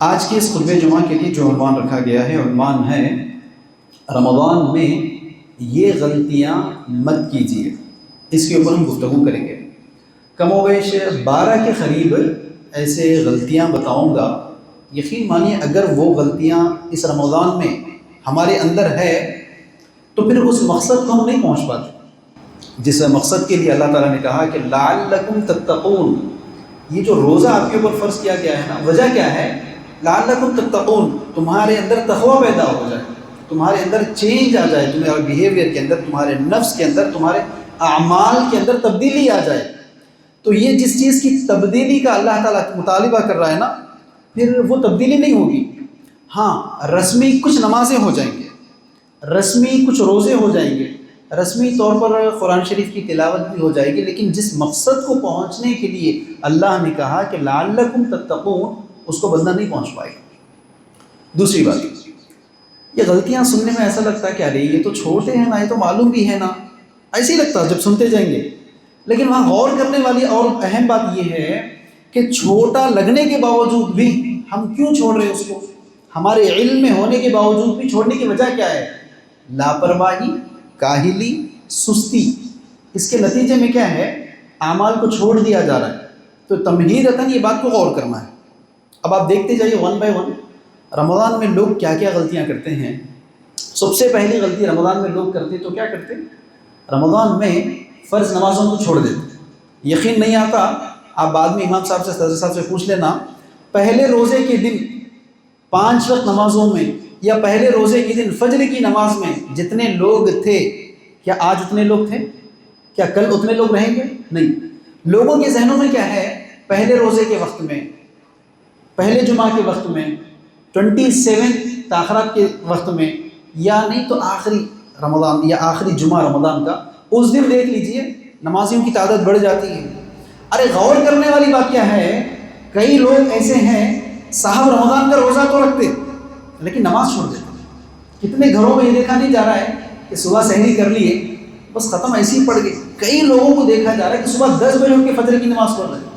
آج کے اس خطبہ جمعہ کے لیے جو عنوان رکھا گیا ہے، عنوان ہے رمضان میں یہ غلطیاں مت کیجیے۔ اس کے اوپر ہم گفتگو کریں گے۔ کم و بیش 12 کے قریب ایسے غلطیاں بتاؤں گا۔ یقین مانیے اگر وہ غلطیاں اس رمضان میں ہمارے اندر ہے تو پھر اس مقصد کو ہم نہیں پہنچ پاتے جس مقصد کے لیے اللہ تعالیٰ نے کہا کہ لعلکم تتقون۔ یہ جو روزہ آپ کے اوپر فرض کیا گیا ہے نا، وجہ کیا ہے؟ لعلکم تتقون، تمہارے اندر تقوی پیدا ہو جائے، تمہارے اندر چینج آ جائے، تمہارے بیہیویئر کے اندر، تمہارے نفس کے اندر، تمہارے اعمال کے اندر تبدیلی آ جائے۔ تو یہ جس چیز کی تبدیلی کا اللہ تعالیٰ مطالبہ کر رہا ہے نا، پھر وہ تبدیلی نہیں ہوگی۔ ہاں، رسمی کچھ نمازیں ہو جائیں گے، رسمی کچھ روزے ہو جائیں گے، رسمی طور پر قرآن شریف کی تلاوت بھی ہو جائے گی، لیکن جس مقصد کو پہنچنے کے لیے اللہ نے کہا کہ لعلکم تتقون، اس کو بندہ نہیں پہنچ پائے گا۔ دوسری بات، یہ غلطیاں سننے میں ایسا لگتا ہے کہ ارے یہ تو چھوٹے ہیں نا، یہ تو معلوم بھی ہے نا، ایسے ہی لگتا ہے جب سنتے جائیں گے۔ لیکن وہاں غور کرنے والی اور اہم بات یہ ہے کہ چھوٹا لگنے کے باوجود بھی ہم کیوں چھوڑ رہے ہیں اس کو؟ ہمارے علم میں ہونے کے باوجود بھی چھوڑنے کی وجہ کیا ہے؟ لاپرواہی، کاہلی، سستی۔ اس کے نتیجے میں کیا ہے؟ اعمال کو چھوڑ دیا جا رہا ہے۔ تو تمہیدتاً یہ بات کو غور کرنا ہے۔ اب آپ دیکھتے جائیے ون بائی ون رمضان میں لوگ کیا کیا غلطیاں کرتے ہیں۔ سب سے پہلی غلطی رمضان میں لوگ کرتے تو کیا کرتے؟ رمضان میں فرض نمازوں کو چھوڑ دیتے۔ یقین نہیں آتا؟ آپ بعد میں امام صاحب سے، صدر صاحب سے پوچھ لینا، پہلے روزے کے دن 5 وقت نمازوں میں یا پہلے روزے کے دن فجر کی نماز میں جتنے لوگ تھے، کیا آج اتنے لوگ تھے؟ کیا کل اتنے لوگ رہیں گے؟ نہیں۔ لوگوں کے ذہنوں میں کیا ہے؟ پہلے روزے کے وقت میں، پہلے جمعہ کے وقت میں، 27 تاخرات کے وقت میں، یا نہیں تو آخری رمضان یا آخری جمعہ رمضان کا، اس دن دیکھ لیجئے نمازیوں کی تعداد بڑھ جاتی ہے۔ ارے غور کرنے والی بات کیا ہے؟ کئی لوگ ایسے ہیں صاحب رمضان کا روزہ تو رکھتے لیکن نماز چھوڑ دیتے۔ کتنے گھروں میں یہ دیکھا نہیں جا رہا ہے کہ صبح سحری کر لیے بس ختم، ایسے ہی پڑھ گئے۔ کئی لوگوں کو دیکھا جا رہا ہے کہ صبح 10 بجے اٹھ کے فجر کی نماز پڑھ رہے ہیں،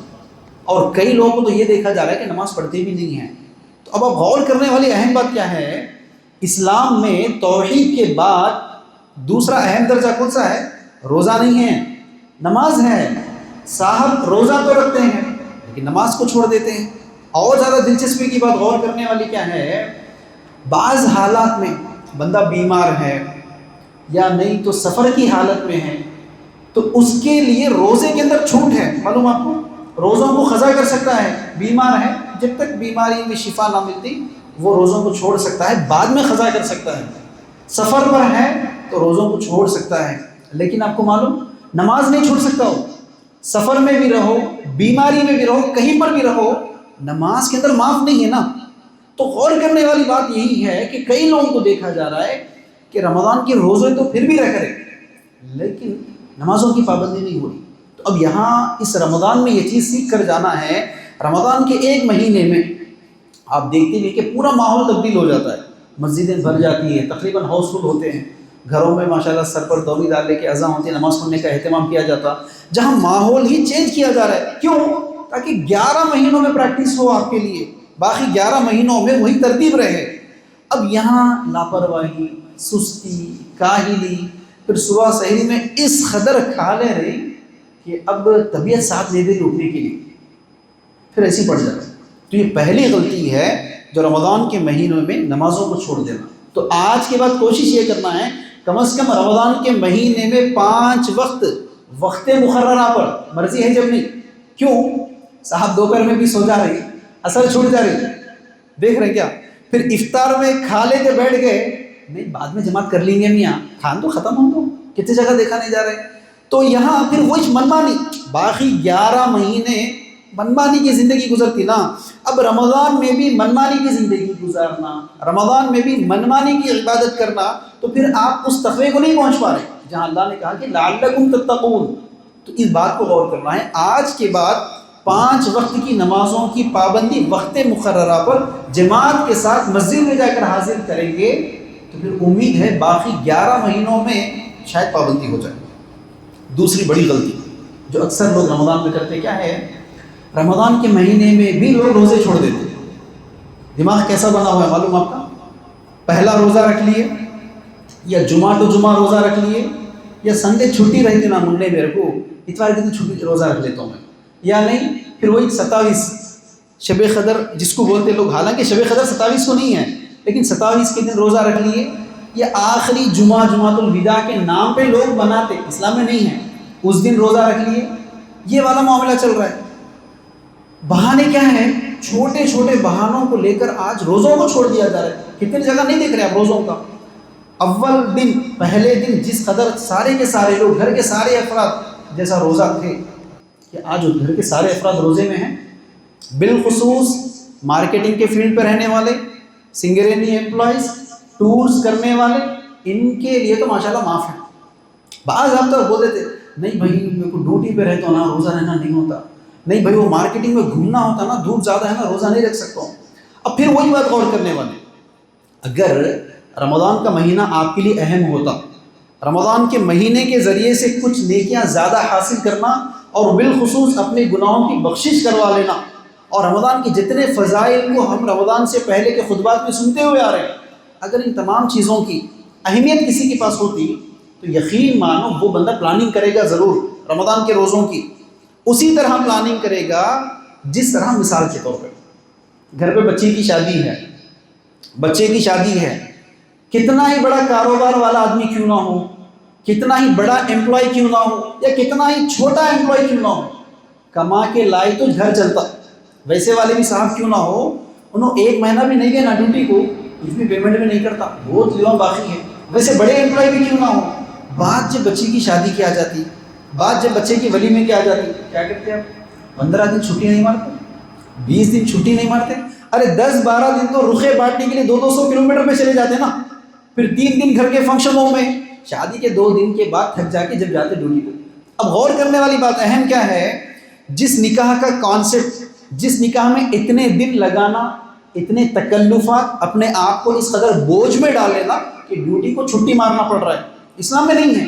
اور کئی لوگوں کو تو یہ دیکھا جا رہا ہے کہ نماز پڑھتے بھی نہیں ہیں۔ تو اب آپ غور کرنے والی اہم بات کیا ہے؟ اسلام میں توحید کے بعد دوسرا اہم درجہ کون سا ہے؟ روزہ نہیں ہے، نماز ہے۔ صاحب روزہ تو رکھتے ہیں لیکن نماز کو چھوڑ دیتے ہیں۔ اور زیادہ دلچسپی کی بات غور کرنے والی کیا ہے؟ بعض حالات میں بندہ بیمار ہے یا نہیں تو سفر کی حالت میں ہے، تو اس کے لیے روزے کے اندر چھوٹ ہے۔ معلوم آپ کو، روزوں کو قضا کر سکتا ہے، بیمار ہے جب تک بیماری میں شفا نہ ملتی وہ روزوں کو چھوڑ سکتا ہے، بعد میں قضا کر سکتا ہے۔ سفر پر ہے تو روزوں کو چھوڑ سکتا ہے، لیکن آپ کو معلوم نماز نہیں چھوڑ سکتا ہو۔ سفر میں بھی رہو، بیماری میں بھی رہو، کہیں پر بھی رہو، نماز کے اندر معاف نہیں ہے نا۔ تو غور کرنے والی بات یہی ہے کہ کئی لوگوں کو دیکھا جا رہا ہے کہ رمضان کے روزے تو پھر بھی رکھ رہے لیکن نمازوں کی پابندی نہیں ہو رہی۔ تو اب یہاں اس رمضان میں یہ چیز سیکھ کر جانا ہے۔ رمضان کے ایک مہینے میں آپ دیکھتے ہیں کہ پورا ماحول تبدیل ہو جاتا ہے، مسجدیں بھر جاتی ہیں، تقریباً ہاؤس فل ہوتے ہیں، گھروں میں ماشاءاللہ سر پر دوری ڈال لے کے اذان ہوتی ہے، نماز پڑھنے کا اہتمام کیا جاتا، جہاں ماحول ہی چینج کیا جا رہا ہے۔ کیوں؟ تاکہ 11 مہینوں میں پریکٹس ہو آپ کے لیے، باقی 11 مہینوں میں وہی ترتیب رہے۔ اب یہاں لاپرواہی، سستی، کاہلی، پھر صبح سحری میں اس قدر کھا لے رہے کہ اب طبیعت ساتھ نہیں دے رہی اٹھنے کے لیے، پھر ایسی پڑ جاتا ہے۔ تو یہ پہلی غلطی ہے جو رمضان کے مہینوں میں نمازوں کو چھوڑ دینا۔ تو آج کے بعد کوشش یہ کرنا ہے کم از کم رمضان کے مہینے میں 5 وقت مقررہ پر، مرضی ہے جب نہیں۔ کیوں؟ صاحب دوپہر میں بھی سو جا رہی، اثر چھوٹ جا رہی، دیکھ رہے کیا؟ پھر افطار میں کھا لے کے بیٹھ گئے، نہیں بعد میں جماعت کر لیں گے میاں، کھان تو ختم ہو تو کتنی جگہ دیکھا نہیں جا رہے۔ تو یہاں پھر وہی منمانی، باقی 11 مہینے منمانی کی زندگی گزرتی نا، اب رمضان میں بھی منمانی کی زندگی گزارنا، رمضان میں بھی منمانی کی عبادت کرنا، تو پھر آپ اس تقوی کو نہیں پہنچ پا رہے جہاں اللہ نے کہا کہ لعلکم تتقون۔ تو اس بات کو غور کرنا ہے۔ آج کے بعد 5 وقت کی نمازوں کی پابندی وقت مقررہ پر جماعت کے ساتھ مسجد میں جا کر حاضر کریں گے تو پھر امید ہے باقی 11 مہینوں میں شاید پابندی ہو جائے۔ دوسری بڑی غلطی جو اکثر لوگ رمضان میں کرتے کیا ہے؟ رمضان کے مہینے میں بھی لوگ روزے چھوڑ دیتے، دماغ کیسا بنا ہوا ہے معلوم آپ کا؟ پہلا روزہ رکھ لیے، یا جمعہ تو جمعہ روزہ رکھ لیے، یا سنڈے چھٹی رہتی نا منڈے میرے کو، اتوار کے دن چھٹی روزہ رکھ لیتا ہوں میں، یا نہیں پھر وہی 27 شب قدر جس کو بولتے لوگ، حالانکہ شب قدر 27 کو نہیں ہے، لیکن 27 کے دن روزہ رکھ لیے، یا آخری جمعہ جمعۃ الوداع کے نام پہ لوگ بناتے، اسلام میں نہیں ہے، اس دن روزہ رکھ لیے، یہ والا معاملہ چل رہا ہے۔ بہانے کیا ہیں؟ چھوٹے چھوٹے بہانوں کو لے کر آج روزوں کو چھوڑ دیا جا رہا ہے۔ کتنی جگہ نہیں دیکھ رہے آپ روزوں کا؟ اول دن، پہلے دن جس قدر سارے کے سارے لوگ، گھر کے سارے افراد جیسا روزہ تھے، کہ آج گھر کے سارے افراد روزے میں ہیں۔ بالخصوص مارکیٹنگ کے فیلڈ پہ رہنے والے، سنگرینی امپلائیز، ٹورز کرنے والے، ان کے لیے تو ماشاءاللہ معاف ہے۔ بعض آپ تو بولتے تھے نہیں بھائی میرے کو ڈیوٹی پہ رہتا ہوں نا، روزہ رہنا نہیں ہوتا، نہیں بھائی وہ مارکیٹنگ میں گھومنا ہوتا نا، دھوپ زیادہ ہے نا، روزہ نہیں رکھ سکتا ہوں۔ اب پھر وہی بات غور کرنے والے، اگر رمضان کا مہینہ آپ کے لیے اہم ہوتا، رمضان کے مہینے کے ذریعے سے کچھ نیکیاں زیادہ حاصل کرنا، اور بالخصوص اپنے گناہوں کی بخشش کروا لینا، اور رمضان کے جتنے فضائل کو ہم رمضان سے پہلے کے خطبات میں سنتے ہوئے آ رہے ہیں، اگر ان تمام چیزوں کی اہمیت کسی کے پاس ہوتی تو یقین مانو وہ بندہ پلاننگ کرے گا ضرور رمضان کے روزوں کی، اسی طرح پلاننگ کرے گا جس طرح مثال کے طور پہ گھر پہ بچے کی شادی ہے، بچے کی شادی ہے، کتنا ہی بڑا کاروبار والا آدمی کیوں نہ ہو، کتنا ہی بڑا امپلائی کیوں نہ ہو، یا کتنا ہی چھوٹا امپلائی کیوں نہ ہو، کما کے لائے تو گھر چلتا۔ ویسے والے بھی صاحب کیوں نہ ہو، انہوں ایک مہینہ بھی نہیں گیا نا ڈیوٹی کو، کچھ بھی پیمنٹ بھی نہیں کرتا، بہت لیوا باقی ہے۔ ویسے بڑے امپلائی بھی کیوں نہ ہو، بات جب بچی کی شادی کی آ جاتی، بات جب بچے کی ولیمے کی آ جاتی، کیا کرتے ہیں آپ؟ 15 دن چھٹی نہیں مارتے، 20 دن چھٹی نہیں مارتے، ارے 10-12 دن تو رخے بانٹنے کے لیے 200 کلومیٹر پہ چلے جاتے نا، پھر 3 دن گھر کے فنکشنوں میں، شادی کے 2 دن کے بعد تھک جا کے جب جاتے ڈیوٹی کو۔ اب غور کرنے والی بات اہم کیا ہے، جس نکاح کا کانسیپٹ، جس نکاح میں اتنے دن لگانا، اتنے تکلفات، اپنے آپ کو اس قدر بوجھ میں ڈال لینا کہ ڈیوٹی کو چھٹی مارنا پڑ رہا ہے، اسلام میں نہیں ہے،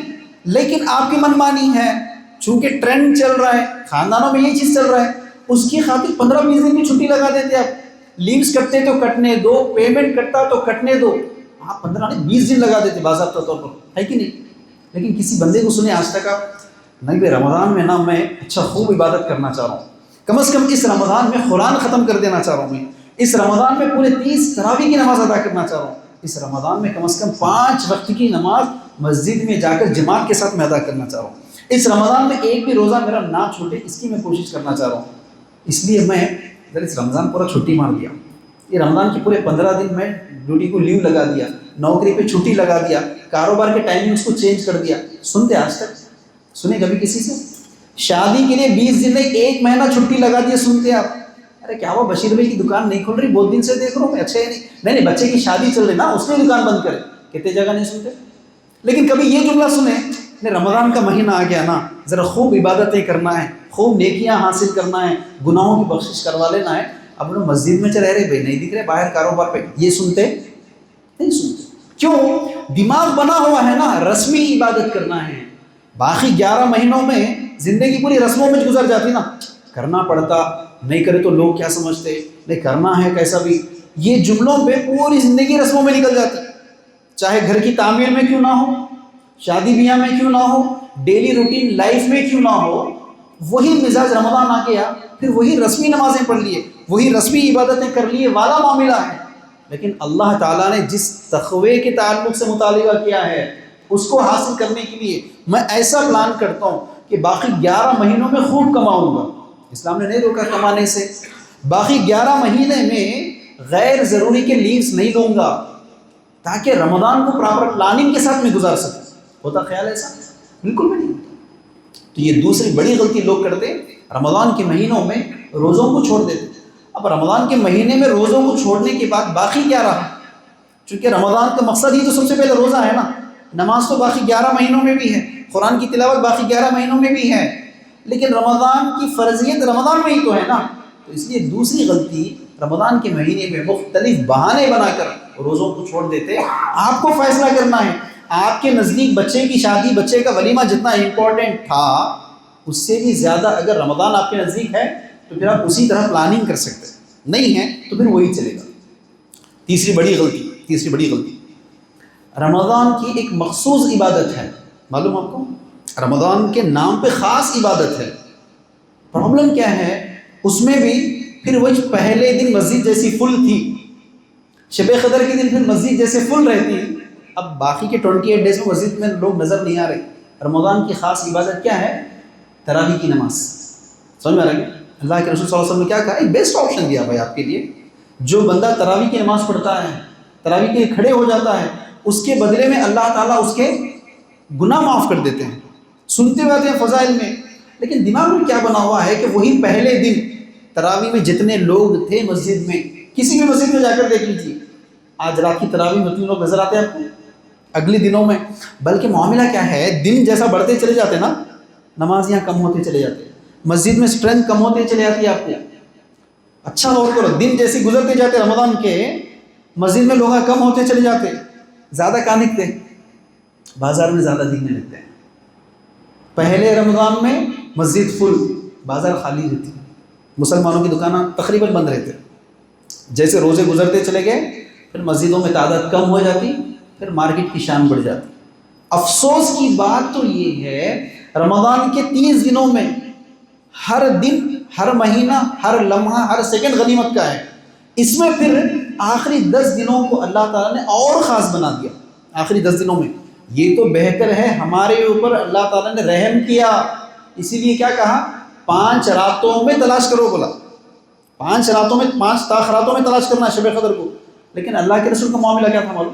لیکن آپ کی منمانی ہے، چونکہ ٹرینڈ چل رہا ہے، خاندانوں میں یہ چیز چل رہا ہے، اس کی خاطر 15-20 دن کی چھٹی لگا دیتے آپ، لیوز کٹتے تو کٹنے دو، پیمنٹ کٹتا تو کٹنے دو، آپ 15 نہیں 20 دن لگا دیتے باضابطہ طور پر، ہے کہ نہیں؟ لیکن کسی بندے کو سنے آج تک آپ؟ نہیں بھائی رمضان میں نا میں اچھا خوب عبادت کرنا چاہ رہا ہوں، کم از کم اس رمضان میں قرآن ختم کر دینا چاہ رہا ہوں، میں اس رمضان میں پورے 30 تراویح کی نماز ادا کرنا چاہ رہا ہوں، اس رمضان میں کم از کم 5 وقت کی نماز مسجد میں جا کر جماعت کے ساتھ میں ادا کرنا چاہ رہا ہوں، اس رمضان میں ایک بھی روزہ میرا نہ چھوٹے، اس کی میں کوشش کرنا چاہ رہا ہوں۔ اس لیے میں اگر اس رمضان پورا چھٹی مار دیا، یہ رمضان کے پورے 15 دن میں ڈیوٹی کو لیو لگا دیا، نوکری پہ چھٹی لگا دیا، کاروبار کے ٹائمنگس کو چینج کر دیا، سنتے آج تک؟ سنے کبھی کسی سے؟ شادی کے لیے 20 دن نہیں 1 مہینہ چھٹی لگا دیا، سنتے آپ؟ ارے کیا ہوا بشیر بھائی کی دکان نہیں کھل رہی، بہت دن سے دیکھ رہا ہوں میں، اچھا ہے نہیں بچے کی شادی چل رہی نا، اس نے دکان بند کرے، کتنے جگہ نہیں سنتے؟ لیکن کبھی یہ جملہ سنیں، رمضان کا مہینہ آ گیا نا، ذرا خوب عبادتیں کرنا ہے، خوب نیکیاں حاصل کرنا ہے، گناہوں کی بخشش کروا لینا ہے، اب انہوں مسجد میں چلے رہے بھائی نہیں دکھ رہے، باہر کاروبار پہ، یہ سنتے نہیں سنتے؟ کیوں؟ دماغ بنا ہوا ہے نا رسمی عبادت کرنا ہے، باقی 11 مہینوں میں زندگی پوری رسموں میں گزر جاتی نا، کرنا پڑتا، نہیں کرے تو لوگ کیا سمجھتے، نہیں کرنا ہے کیسا بھی، یہ جملوں پہ پوری زندگی رسموں میں نکل جاتی، چاہے گھر کی تعمیر میں کیوں نہ ہو، شادی بیاہ میں کیوں نہ ہو، ڈیلی روٹین لائف میں کیوں نہ ہو، وہی مزاج رمضان آ گیا، پھر وہی رسمی نمازیں پڑھ لیے، وہی رسمی عبادتیں کر لیے والا معاملہ ہے۔ لیکن اللہ تعالیٰ نے جس تقوی کے تعلق سے مطالبہ کیا ہے، اس کو حاصل کرنے کے لیے میں ایسا پلان کرتا ہوں کہ باقی 11 مہینوں میں خوب کماؤں گا، اسلام نے نہیں روکا کمانے سے، باقی 11 مہینے میں غیر ضروری کے لیوز نہیں لوں گا تاکہ رمضان کو پراپر پلاننگ کے ساتھ میں گزار سکوں۔ ہوتا خیال ایسا؟ بالکل بھی نہیں ہوتا۔ تو یہ دوسری بڑی غلطی لوگ کرتے، رمضان کے مہینوں میں روزوں کو چھوڑ دیتے۔ اب رمضان کے مہینے میں روزوں کو چھوڑنے کے بعد باقی کیا رہا؟ چونکہ رمضان کا مقصد ہی تو سب سے پہلے روزہ ہے نا، نماز تو باقی 11 مہینوں میں بھی ہے، قرآن کی تلاوت باقی 11 مہینوں میں بھی ہے، لیکن رمضان کی فرضیت رمضان میں ہی تو ہے نا۔ تو اس لیے دوسری غلطی، رمضان کے مہینے میں مختلف بہانے بنا کر روزوں کو چھوڑ دیتے۔ آپ کو فیصلہ کرنا ہے، آپ کے نزدیک بچے کی شادی، بچے کا ولیمہ جتنا امپورٹنٹ تھا، اس سے بھی زیادہ اگر رمضان آپ کے نزدیک ہے تو پھر آپ اسی طرح پلاننگ کر سکتے ہیں، نہیں ہے تو پھر وہی چلے گا۔ تیسری بڑی غلطی رمضان کی ایک مخصوص عبادت ہے، معلوم آپ کو، رمضان کے نام پہ خاص عبادت ہے۔ پرابلم کیا ہے اس میں بھی، پھر وہ پہلے دن مسجد جیسی فل تھی، شب قدر کے دن پھر مسجد جیسے فل رہتی، اب باقی کے 28 ڈیز میں مسجد میں لوگ نظر نہیں آ رہے۔ رمضان کی خاص عبادت کیا ہے؟ تراویح کی نماز۔ سمجھ میں آ رہا ہے؟ اللہ کے رسول صلی اللہ علیہ وسلم نے کیا کہا؟ ایک بیسٹ آپشن دیا بھائی آپ کے لیے، جو بندہ تراویح کی نماز پڑھتا ہے، تراویح کے لیے کھڑے ہو جاتا ہے، اس کے بدلے میں اللہ تعالیٰ اس کے گناہ معاف کر دیتے ہیں۔ سنتے ہوئے ہیں فضائل میں، لیکن دماغ میں کیا بنا ہوا ہے کہ وہی پہلے دن تراویح میں جتنے لوگ تھے مسجد میں، کسی بھی مسجد میں جا کر دیکھ لیجیے، آج رات کی تراویح میں اتنے لوگ نظر آتے ہیں آپ کو اگلے دنوں میں؟ بلکہ معاملہ کیا ہے، دن جیسا بڑھتے چلے جاتے نا، نمازیاں کم ہوتے چلے جاتے، مسجد میں اسٹرینتھ کم ہوتے چلے جاتی ہے آپ کو۔ اچھا غور کرو، دن جیسے گزرتے جاتے رمضان کے، مسجد میں لوگ کم ہوتے چلے جاتے، زیادہ کہاں دکھتے؟ بازار میں زیادہ دکھنے لگتے ہیں۔ پہلے رمضان میں مسجد فل، بازار خالی رہتی، مسلمانوں کی دکانیں تقریباً بند رہتے، جیسے روزے گزرتے چلے گئے پھر مسجدوں میں تعداد کم ہو جاتی، پھر مارکیٹ کی شان بڑھ جاتی۔ افسوس کی بات تو یہ ہے، رمضان کے 30 دنوں میں ہر دن، ہر مہینہ، ہر لمحہ، ہر سیکنڈ غنیمت کا ہے، اس میں پھر آخری 10 دنوں کو اللہ تعالیٰ نے اور خاص بنا دیا۔ آخری 10 دنوں میں یہ تو بہتر ہے، ہمارے اوپر اللہ تعالیٰ نے رحم کیا، اسی لیے کیا کہا؟ 5 راتوں میں تلاش کرو، بولا 5 راتوں میں، 5 تاخراتوں میں تلاش کرنا ہے شب قدر کو۔ لیکن اللہ کے رسول کا معاملہ کیا تھا معلوم؟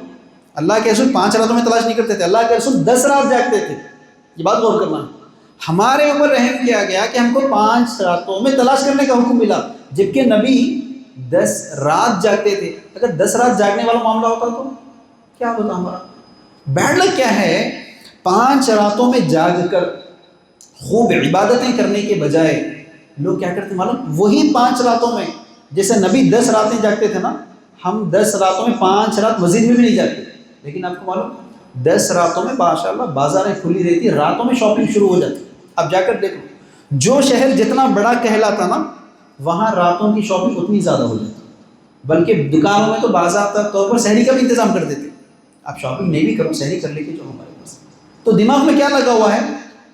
اللہ کے رسول 5 راتوں میں تلاش نہیں کرتے تھے، اللہ کے رسول 10 رات جاگتے تھے۔ یہ بات غور کرنا ہے، ہمارے اوپر رحم کیا گیا کہ ہم کو 5 راتوں میں تلاش کرنے کا حکم ملا، جبکہ نبی 10 رات جاگتے تھے۔ اگر 10 رات جاگنے والا معاملہ ہوتا تو کیا ہوتا ہمارا؟ بیڈ لک کیا ہے، 5 راتوں میں جاگ کر خوب عبادتیں کرنے کے بجائے لوگ کیا کرتے معلوم؟ وہی 5 راتوں میں، جیسے نبی 10 راتیں جاگتے تھے نا، ہم 10 راتوں میں 5 رات مسجد میں بھی نہیں جاتے، لیکن آپ کو معلوم 10 راتوں میں ماشاءاللہ بازاریں کھلی رہتی، راتوں میں شاپنگ شروع ہو جاتی۔ اب جا کر دیکھو، جو شہر جتنا بڑا کہلاتا نا، وہاں راتوں کی شاپنگ اتنی زیادہ ہو جاتی، بلکہ دکانوں میں تو باضابطہ طور پر سحری کا بھی انتظام کر دیتے، آپ شاپنگ نہیں بھی کرو، سحری کر لے کے جو ہمارے پاس۔ تو دماغ میں کیا لگا ہوا ہے؟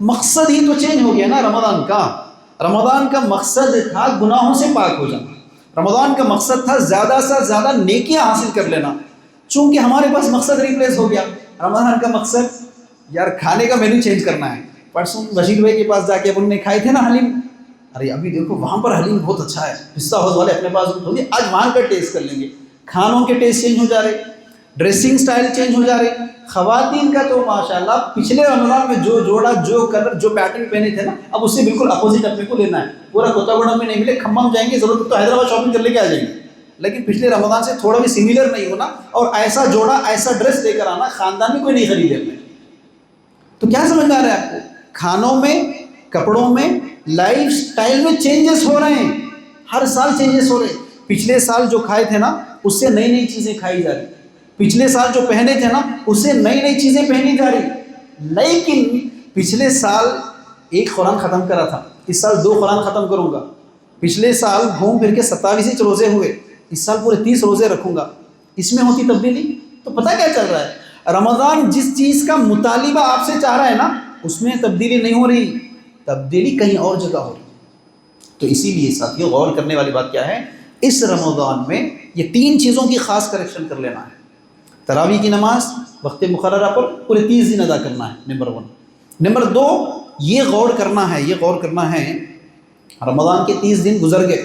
مقصد ہی تو چینج ہو گیا نا رمضان کا۔ رمضان کا مقصد تھا گناہوں سے پاک ہو جانا، رمضان کا مقصد تھا زیادہ سے زیادہ نیکیاں حاصل کر لینا، چونکہ ہمارے پاس مقصد ریپلیس ہو گیا۔ رمضان کا مقصد یار کھانے کا مینو چینج کرنا ہے۔ پرسوں بشیر بھائی کے پاس جا کے انہوں نے کھائے تھے نا حلیم، ارے ابھی دیکھو وہاں پر حلیم بہت اچھا ہے، پستہ ہاؤس والے اپنے پاس ہوگی، آج وہاں کا ٹیسٹ کر لیں گے۔ کھانوں کے ٹیسٹ چینج ہو جا رہے، ڈریسنگ سٹائل چینج ہو جا رہے۔ خواتین کا تو ماشاءاللہ پچھلے رمضان میں جو جوڑا، جو کلر، جو پیٹرن پہنے تھے نا، اب اس سے بالکل اپوزٹ اپنے کو لینا ہے۔ پورا کوتاگوڑم میں نہیں ملے، کھمم جائیں گے، ضرورت تو حیدرآباد شاپنگ کر لے کے آ جائیں گے، لیکن پچھلے رمضان سے تھوڑا بھی سملر نہیں ہونا، اور ایسا جوڑا، ایسا ڈریس لے کر آنا، خاندان میں کوئی نہیں خریدے اپنے۔ تو کیا سمجھ میں آ رہا ہے آپ کو؟ کھانوں میں، کپڑوں میں، لائف سٹائل میں چینجز ہو رہے ہیں، ہر سال چینجز ہو رہے ہیں۔ پچھلے سال جو کھائے تھے نا، اس سے نئی نئی چیزیں کھائی جا رہی، پچھلے سال جو پہنے تھے نا، اس سے نئی نئی چیزیں پہنی جا رہی۔ لیکن پچھلے سال ایک قرآن ختم کرا تھا، اس سال 2 قرآن ختم کروں گا۔ پچھلے سال گھوم پھر کے 27 روزے ہوئے، اس سال پورے 30 روزے رکھوں گا۔ اس میں ہوتی تبدیلی؟ تو پتہ کیا چل رہا ہے؟ رمضان جس چیز کا مطالبہ آپ سے چاہ رہا ہے نا، اس میں تبدیلی نہیں ہو رہی، تبدیلی کہیں اور جگہ ہو رہی۔ تو اسی لیے ساتھیوں، غور کرنے والی بات کیا ہے؟ اس رمضان میں یہ 3 چیزوں کی خاص کریکشن کر لینا ہے۔ تراویح کی نماز وقت مقررہ پر پورے 30 دن ادا کرنا ہے، نمبر 1۔ نمبر 2، یہ غور کرنا ہے، رمضان کے 30 دن گزر گئے،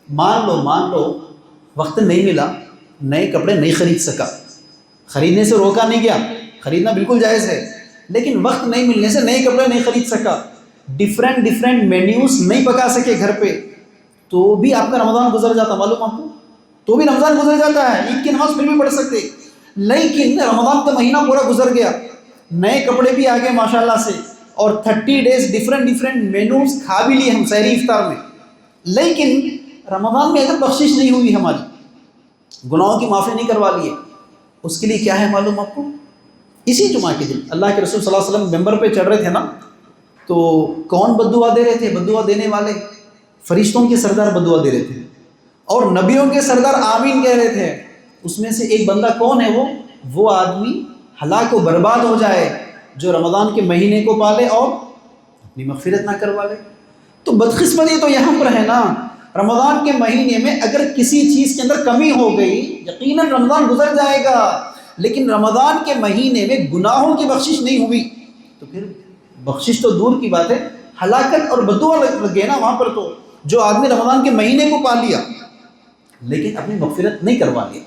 مان لو وقت نہیں ملا، نئے کپڑے نہیں خرید سکا، خریدنے سے روکا نہیں گیا، خریدنا بالکل جائز ہے، لیکن وقت نہیں ملنے سے نئے کپڑے نہیں خرید سکا، ڈیفرنٹ مینیوز نہیں پکا سکے گھر پہ، تو بھی آپ کا رمضان گزر جاتا، معلوم آپ کو؟ تو بھی رمضان گزر جاتا ہے، عید کی نماز پھر بھی پڑھ سکتے، لیکن رمضان کا مہینہ پورا گزر گیا، نئے کپڑے بھی آ گئے ماشاءاللہ سے، اور 30 ڈیز ڈیفرنٹ مینوز کھا بھی لیے ہم سحری افطار میں، لیکن رمضان میں اگر بخشش نہیں ہوئی، ہماری گناہوں کی معافی نہیں کروا لیے، اس کے لیے کیا ہے معلوم آپ کو؟ اسی جمعہ کے دن اللہ کے رسول صلی اللہ علیہ وسلم ممبر پہ چڑھ رہے تھے نا، تو کون بددعا دے رہے تھے؟ بددعا دینے والے فرشتوں کے سردار بددعا دے رہے تھے، اور نبیوں کے سردار آمین کہہ رہے تھے۔ اس میں سے ایک بندہ کون ہے؟ وہ آدمی ہلاک و برباد ہو جائے جو رمضان کے مہینے کو پالے اور اپنی مغفرت نہ کروا لے۔ تو بدقسمتی تو یہاں پر ہے نا، رمضان کے مہینے میں اگر کسی چیز کے اندر کمی ہو گئی، یقیناً رمضان گزر جائے گا، لیکن رمضان کے مہینے میں گناہوں کی بخشش نہیں ہوئی تو پھر بخشش تو دور کی بات ہے، ہلاکت اور بددعا لگ گئے نا وہاں پر۔ تو جو آدمی رمضان کے مہینے کو پا لیا لیکن اپنی مغفرت نہیں کروا لیا،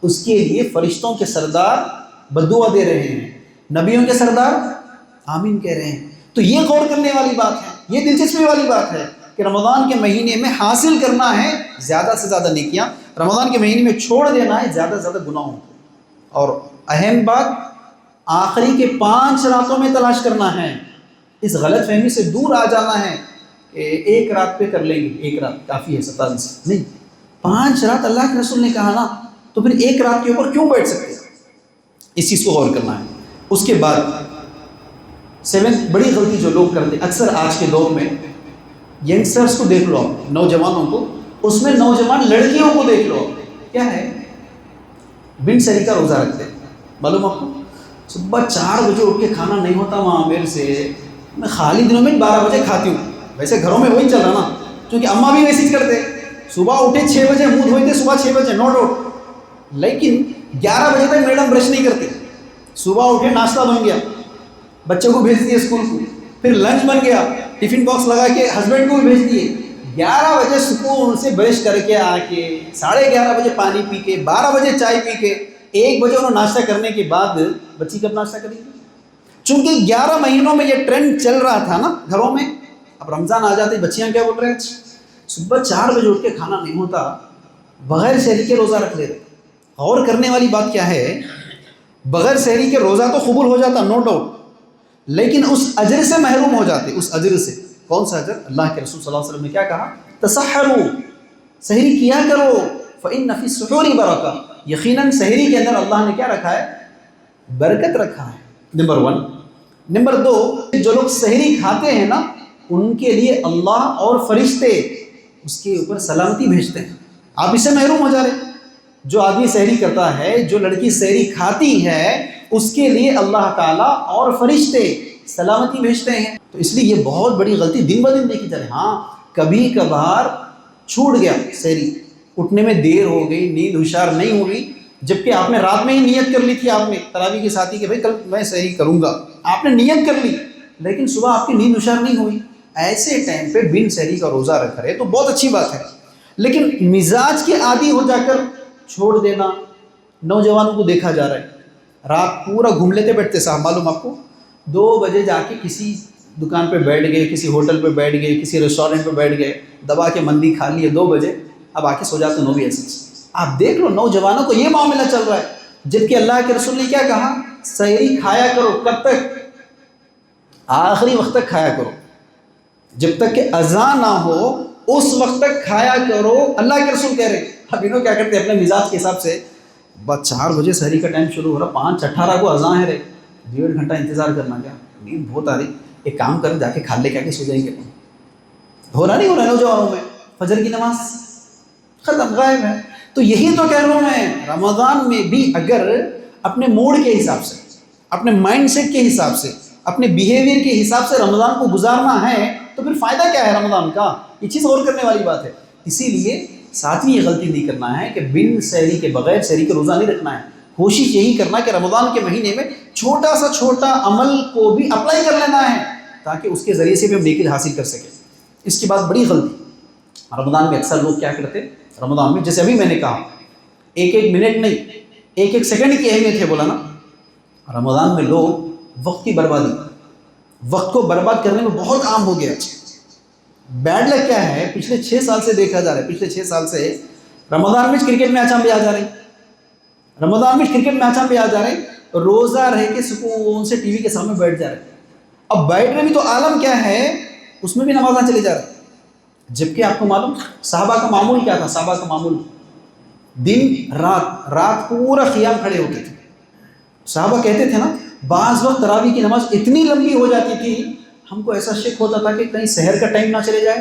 اس کے لیے فرشتوں کے سردار بددعا دے رہے ہیں، نبیوں کے سردار آمین کہہ رہے ہیں۔ تو یہ غور کرنے والی بات ہے، یہ دلچسپی والی بات ہے کہ رمضان کے مہینے میں حاصل کرنا ہے زیادہ سے زیادہ نیکیاں، رمضان کے مہینے میں چھوڑ دینا ہے زیادہ سے زیادہ گناہوں کو۔ اور اہم بات، آخری کے 5 راتوں میں تلاش کرنا ہے، اس غلط فہمی سے دور آ جانا ہے کہ ایک رات پہ کر لیں گے، ایک رات کافی ہے 27 نہیں، 5 رات اللہ کے رسول نے کہا نا، تو پھر ایک رات کے اوپر کیوں بیٹھ سکتے؟ اس چیز کو غور کرنا ہے۔ اس کے بعد 7 بڑی غلطی جو لوگ کرتے اکثر آج کے دور میں، ینگسٹرز کو دیکھ لو، نوجوانوں کو، اس میں نوجوان لڑکیوں کو دیکھ لو، کیا ہے، بن سحری کا روزہ رکھتے ہیں۔ معلوم آپ کو صبح 4 بجے اٹھ کے کھانا نہیں ہوتا وہاں میرے سے، میں خالی دنوں میں 12 بجے کھاتی ہوں، ویسے گھروں میں وہی چل رہا نا، کیونکہ اماں بھی ویسے کرتے، صبح اٹھے 6 بجے منہ دھوئے صبح 6 بجے نو ڈاؤٹ، لیکن 11 بجے تک میڈم برش نہیں کرتے، صبح اٹھے ناشتہ بن گیا، بچوں کو بھیج دیے اسکول کو، پھر لنچ بن گیا، ٹفن باکس لگا کے ہسبینڈ کو بھی بھیج دیے، 11 بجے سکون سے برش کر کے آ کے 11:30 بجے پانی پی کے 12 بجے چائے پی کے 1 بجے انہوں ناشتہ کرنے کے بعد بچی کب ناشتہ کریں گی؟ چونکہ 11 مہینوں میں یہ ٹرینڈ چل رہا تھا نا گھروں میں، اب رمضان آ جاتے بچیاں کیا بول رہے ہیں، صبح 4 بجے اٹھ کے کھانا نہیں ہوتا، بغیر سحری کے روزہ رکھ لیتے۔ غور کرنے والی بات کیا ہے، بغیر سحری کے روزہ تو قبول ہو جاتا نو ڈاؤٹ، لیکن اس اجر سے محروم ہو جاتے۔ اس اجر سے کون سا اجر؟ اللہ کے رسول صلی اللہ علیہ وسلم نے کیا کہا، تسحروا، سحری کیا کرو، فإن فی السحور برکہ، یقیناً سحری کے اندر اللہ نے کیا رکھا ہے، برکت رکھا ہے، نمبر 1۔ نمبر 2، جو لوگ سحری کھاتے ہیں نا ان کے لیے اللہ اور فرشتے اس کے اوپر سلامتی بھیجتے ہیں، آپ اس سے محروم ہو جا رہے ہیں۔ جو آدمی سحری کرتا ہے، جو لڑکی سحری کھاتی ہے، اس کے لیے اللہ تعالیٰ اور فرشتے سلامتی بھیجتے ہیں۔ تو اس لیے یہ بہت بڑی غلطی دن بدن دیکھی جا رہی ہے۔ ہاں کبھی کبھار چھوٹ گیا سحری، اٹھنے میں دیر ہو گئی، نیند ہوشیار نہیں ہوئی، جبکہ آپ نے رات میں ہی نیت کر لی تھی، آپ نے تراویح کے ساتھی کہ بھائی کل میں سحری کروں گا، آپ نے نیت کر لی، لیکن صبح آپ کی نیند ہوشیار نہیں ہوئی، ایسے ٹائم پہ بن سحری کا روزہ رکھ رہے تو بہت اچھی بات ہے، لیکن مزاج کے عادی ہو جا کر چھوڑ دینا، نوجوانوں کو دیکھا جا رہا ہے رات پورا گھوم لیتے بیٹھتے صاحب، معلوم آپ کو 2 بجے جا کے کسی دکان پہ بیٹھ گئے، کسی ہوٹل پہ بیٹھ گئے، کسی ریسٹورنٹ پہ بیٹھ گئے، دبا کے مندی کھا لیے 2 بجے، اب آ کے سو جاتے 9 بجے۔ آپ دیکھ لو نوجوانوں کو یہ معاملہ چل رہا ہے، جبکہ اللہ کے رسول نے کیا کہا، سحری کھایا کرو، کب تک، آخری وقت تک کھایا کرو، جب تک کہ اذان نہ ہو اس وقت تک کھایا کرو، اللہ کے رسول کہہ رہے ہیں۔ اب انہوں کیا کرتے ہیں اپنے مزاج کے حساب سے، بس 4 بجے سحری کا ٹائم شروع ہو رہا، 5:18 کو اذان ہے رہے، 1.5 گھنٹہ انتظار کرنا، کیا نیند بہت آ رہی، ایک کام کر جا کے کھا لے کے سو جائیں گے، ہو رہا نہیں ہو رہا نوجوانوں میں، فجر کی نماز ختم، غائب ہے۔ تو یہی تو کہہ رہا ہوں میں، رمضان میں بھی اگر اپنے موڈ کے حساب سے، اپنے مائنڈ سیٹ کے حساب سے، اپنے بیہیویئر کے حساب سے رمضان کو گزارنا ہے تو پھر فائدہ کیا ہے رمضان کا، یہ چیز غور کرنے والی بات ہے۔ اسی لیے 7ویں یہ غلطی نہیں کرنا ہے کہ بن سحری کے، بغیر سحری کے روزہ نہیں رکھنا ہے، کوشش یہی کرنا کہ رمضان کے مہینے میں چھوٹا سا چھوٹا عمل کو بھی اپلائی کر لینا ہے تاکہ اس کے ذریعے سے بھی ہم نیکی حاصل کر سکیں۔ اس کے بعد بڑی غلطی رمضان میں اکثر لوگ کیا کرتے، رمضان میں جیسے ابھی میں نے کہا 1 منٹ نہیں 1 سیکنڈ کی اہمیت ہے بولا نا، رمضان میں لوگ وقت کی بربادی، وقت کو برباد کرنے میں بہت عام ہو گیا۔ بیڈ لک کیا ہے، پچھلے 6 سال سے دیکھا جا رہا ہے، پچھلے 6 سال سے رمضان میں کرکٹ میچاں بھی آ جا رہے ہیں، رمضان میں کرکٹ میچاں بھی آ جا رہے ہیں، روزہ رہ کے سکون سے ٹی وی کے سامنے بیٹھ جا رہے ہیں۔ اب بیٹھ رہے بھی تو عالم کیا ہے، اس میں بھی نمازاں چلے جا رہے ہیں، جبکہ آپ کو معلوم صحابہ کا معمول کیا تھا، صحابہ کا معمول دن رات پورا قیام کھڑے ہوتے تھے۔ صحابہ کہتے تھے نا، بعض وقت تراویح کی نماز اتنی لمبی ہو جاتی تھی ہم کو ایسا شک ہوتا تھا کہ کہیں سحر کا ٹائم نہ چلے جائے،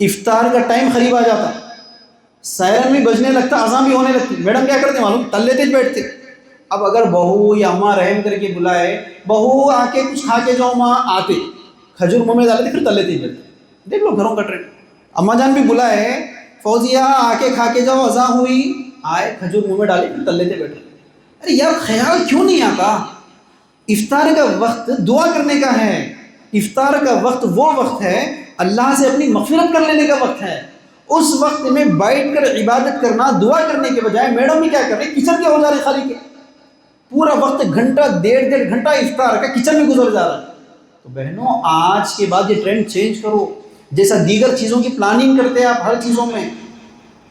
افطار کا ٹائم قریب آ جاتا، سائرن بھی بجنے لگتا، اذان بھی ہونے لگتی، میڈم کیا کرتے معلوم، تلے تیج بیٹھتے۔ اب اگر بہو یا اماں رحم کر کے بلائے، بہو آ کے کچھ کھا کے جاؤ، ماں آتے کھجور منہ میں ڈالتے پھر تلے تیج بیٹھتے۔ دیکھ لو گھروں کا ٹرینڈ، اماں جان بھی بلائے، فوزیہ آ کے کھا کے جاؤ، اذان ہوئی، آئے کھجور منہ میں ڈالے پھر تلے تیج بیٹھے۔ ارے یار خیال کیوں نہیں آتا؟ افطار کا وقت دعا کرنے کا ہے، افطار کا وقت وہ وقت ہے اللہ سے اپنی مغفرت کر لینے کا وقت ہے۔ اس وقت میں بیٹھ کر عبادت کرنا، دعا کرنے کے بجائے میڈم بھی کیا کر رہے، کچن کے ہو جا رہے خالی کے، پورا وقت گھنٹہ ڈیڑھ گھنٹہ افطار کا کچن میں گزر جا رہا ہے۔ تو بہنوں آج کے بعد یہ ٹرینڈ چینج کرو، جیسا دیگر چیزوں کی پلاننگ کرتے ہیں آپ، ہر چیزوں میں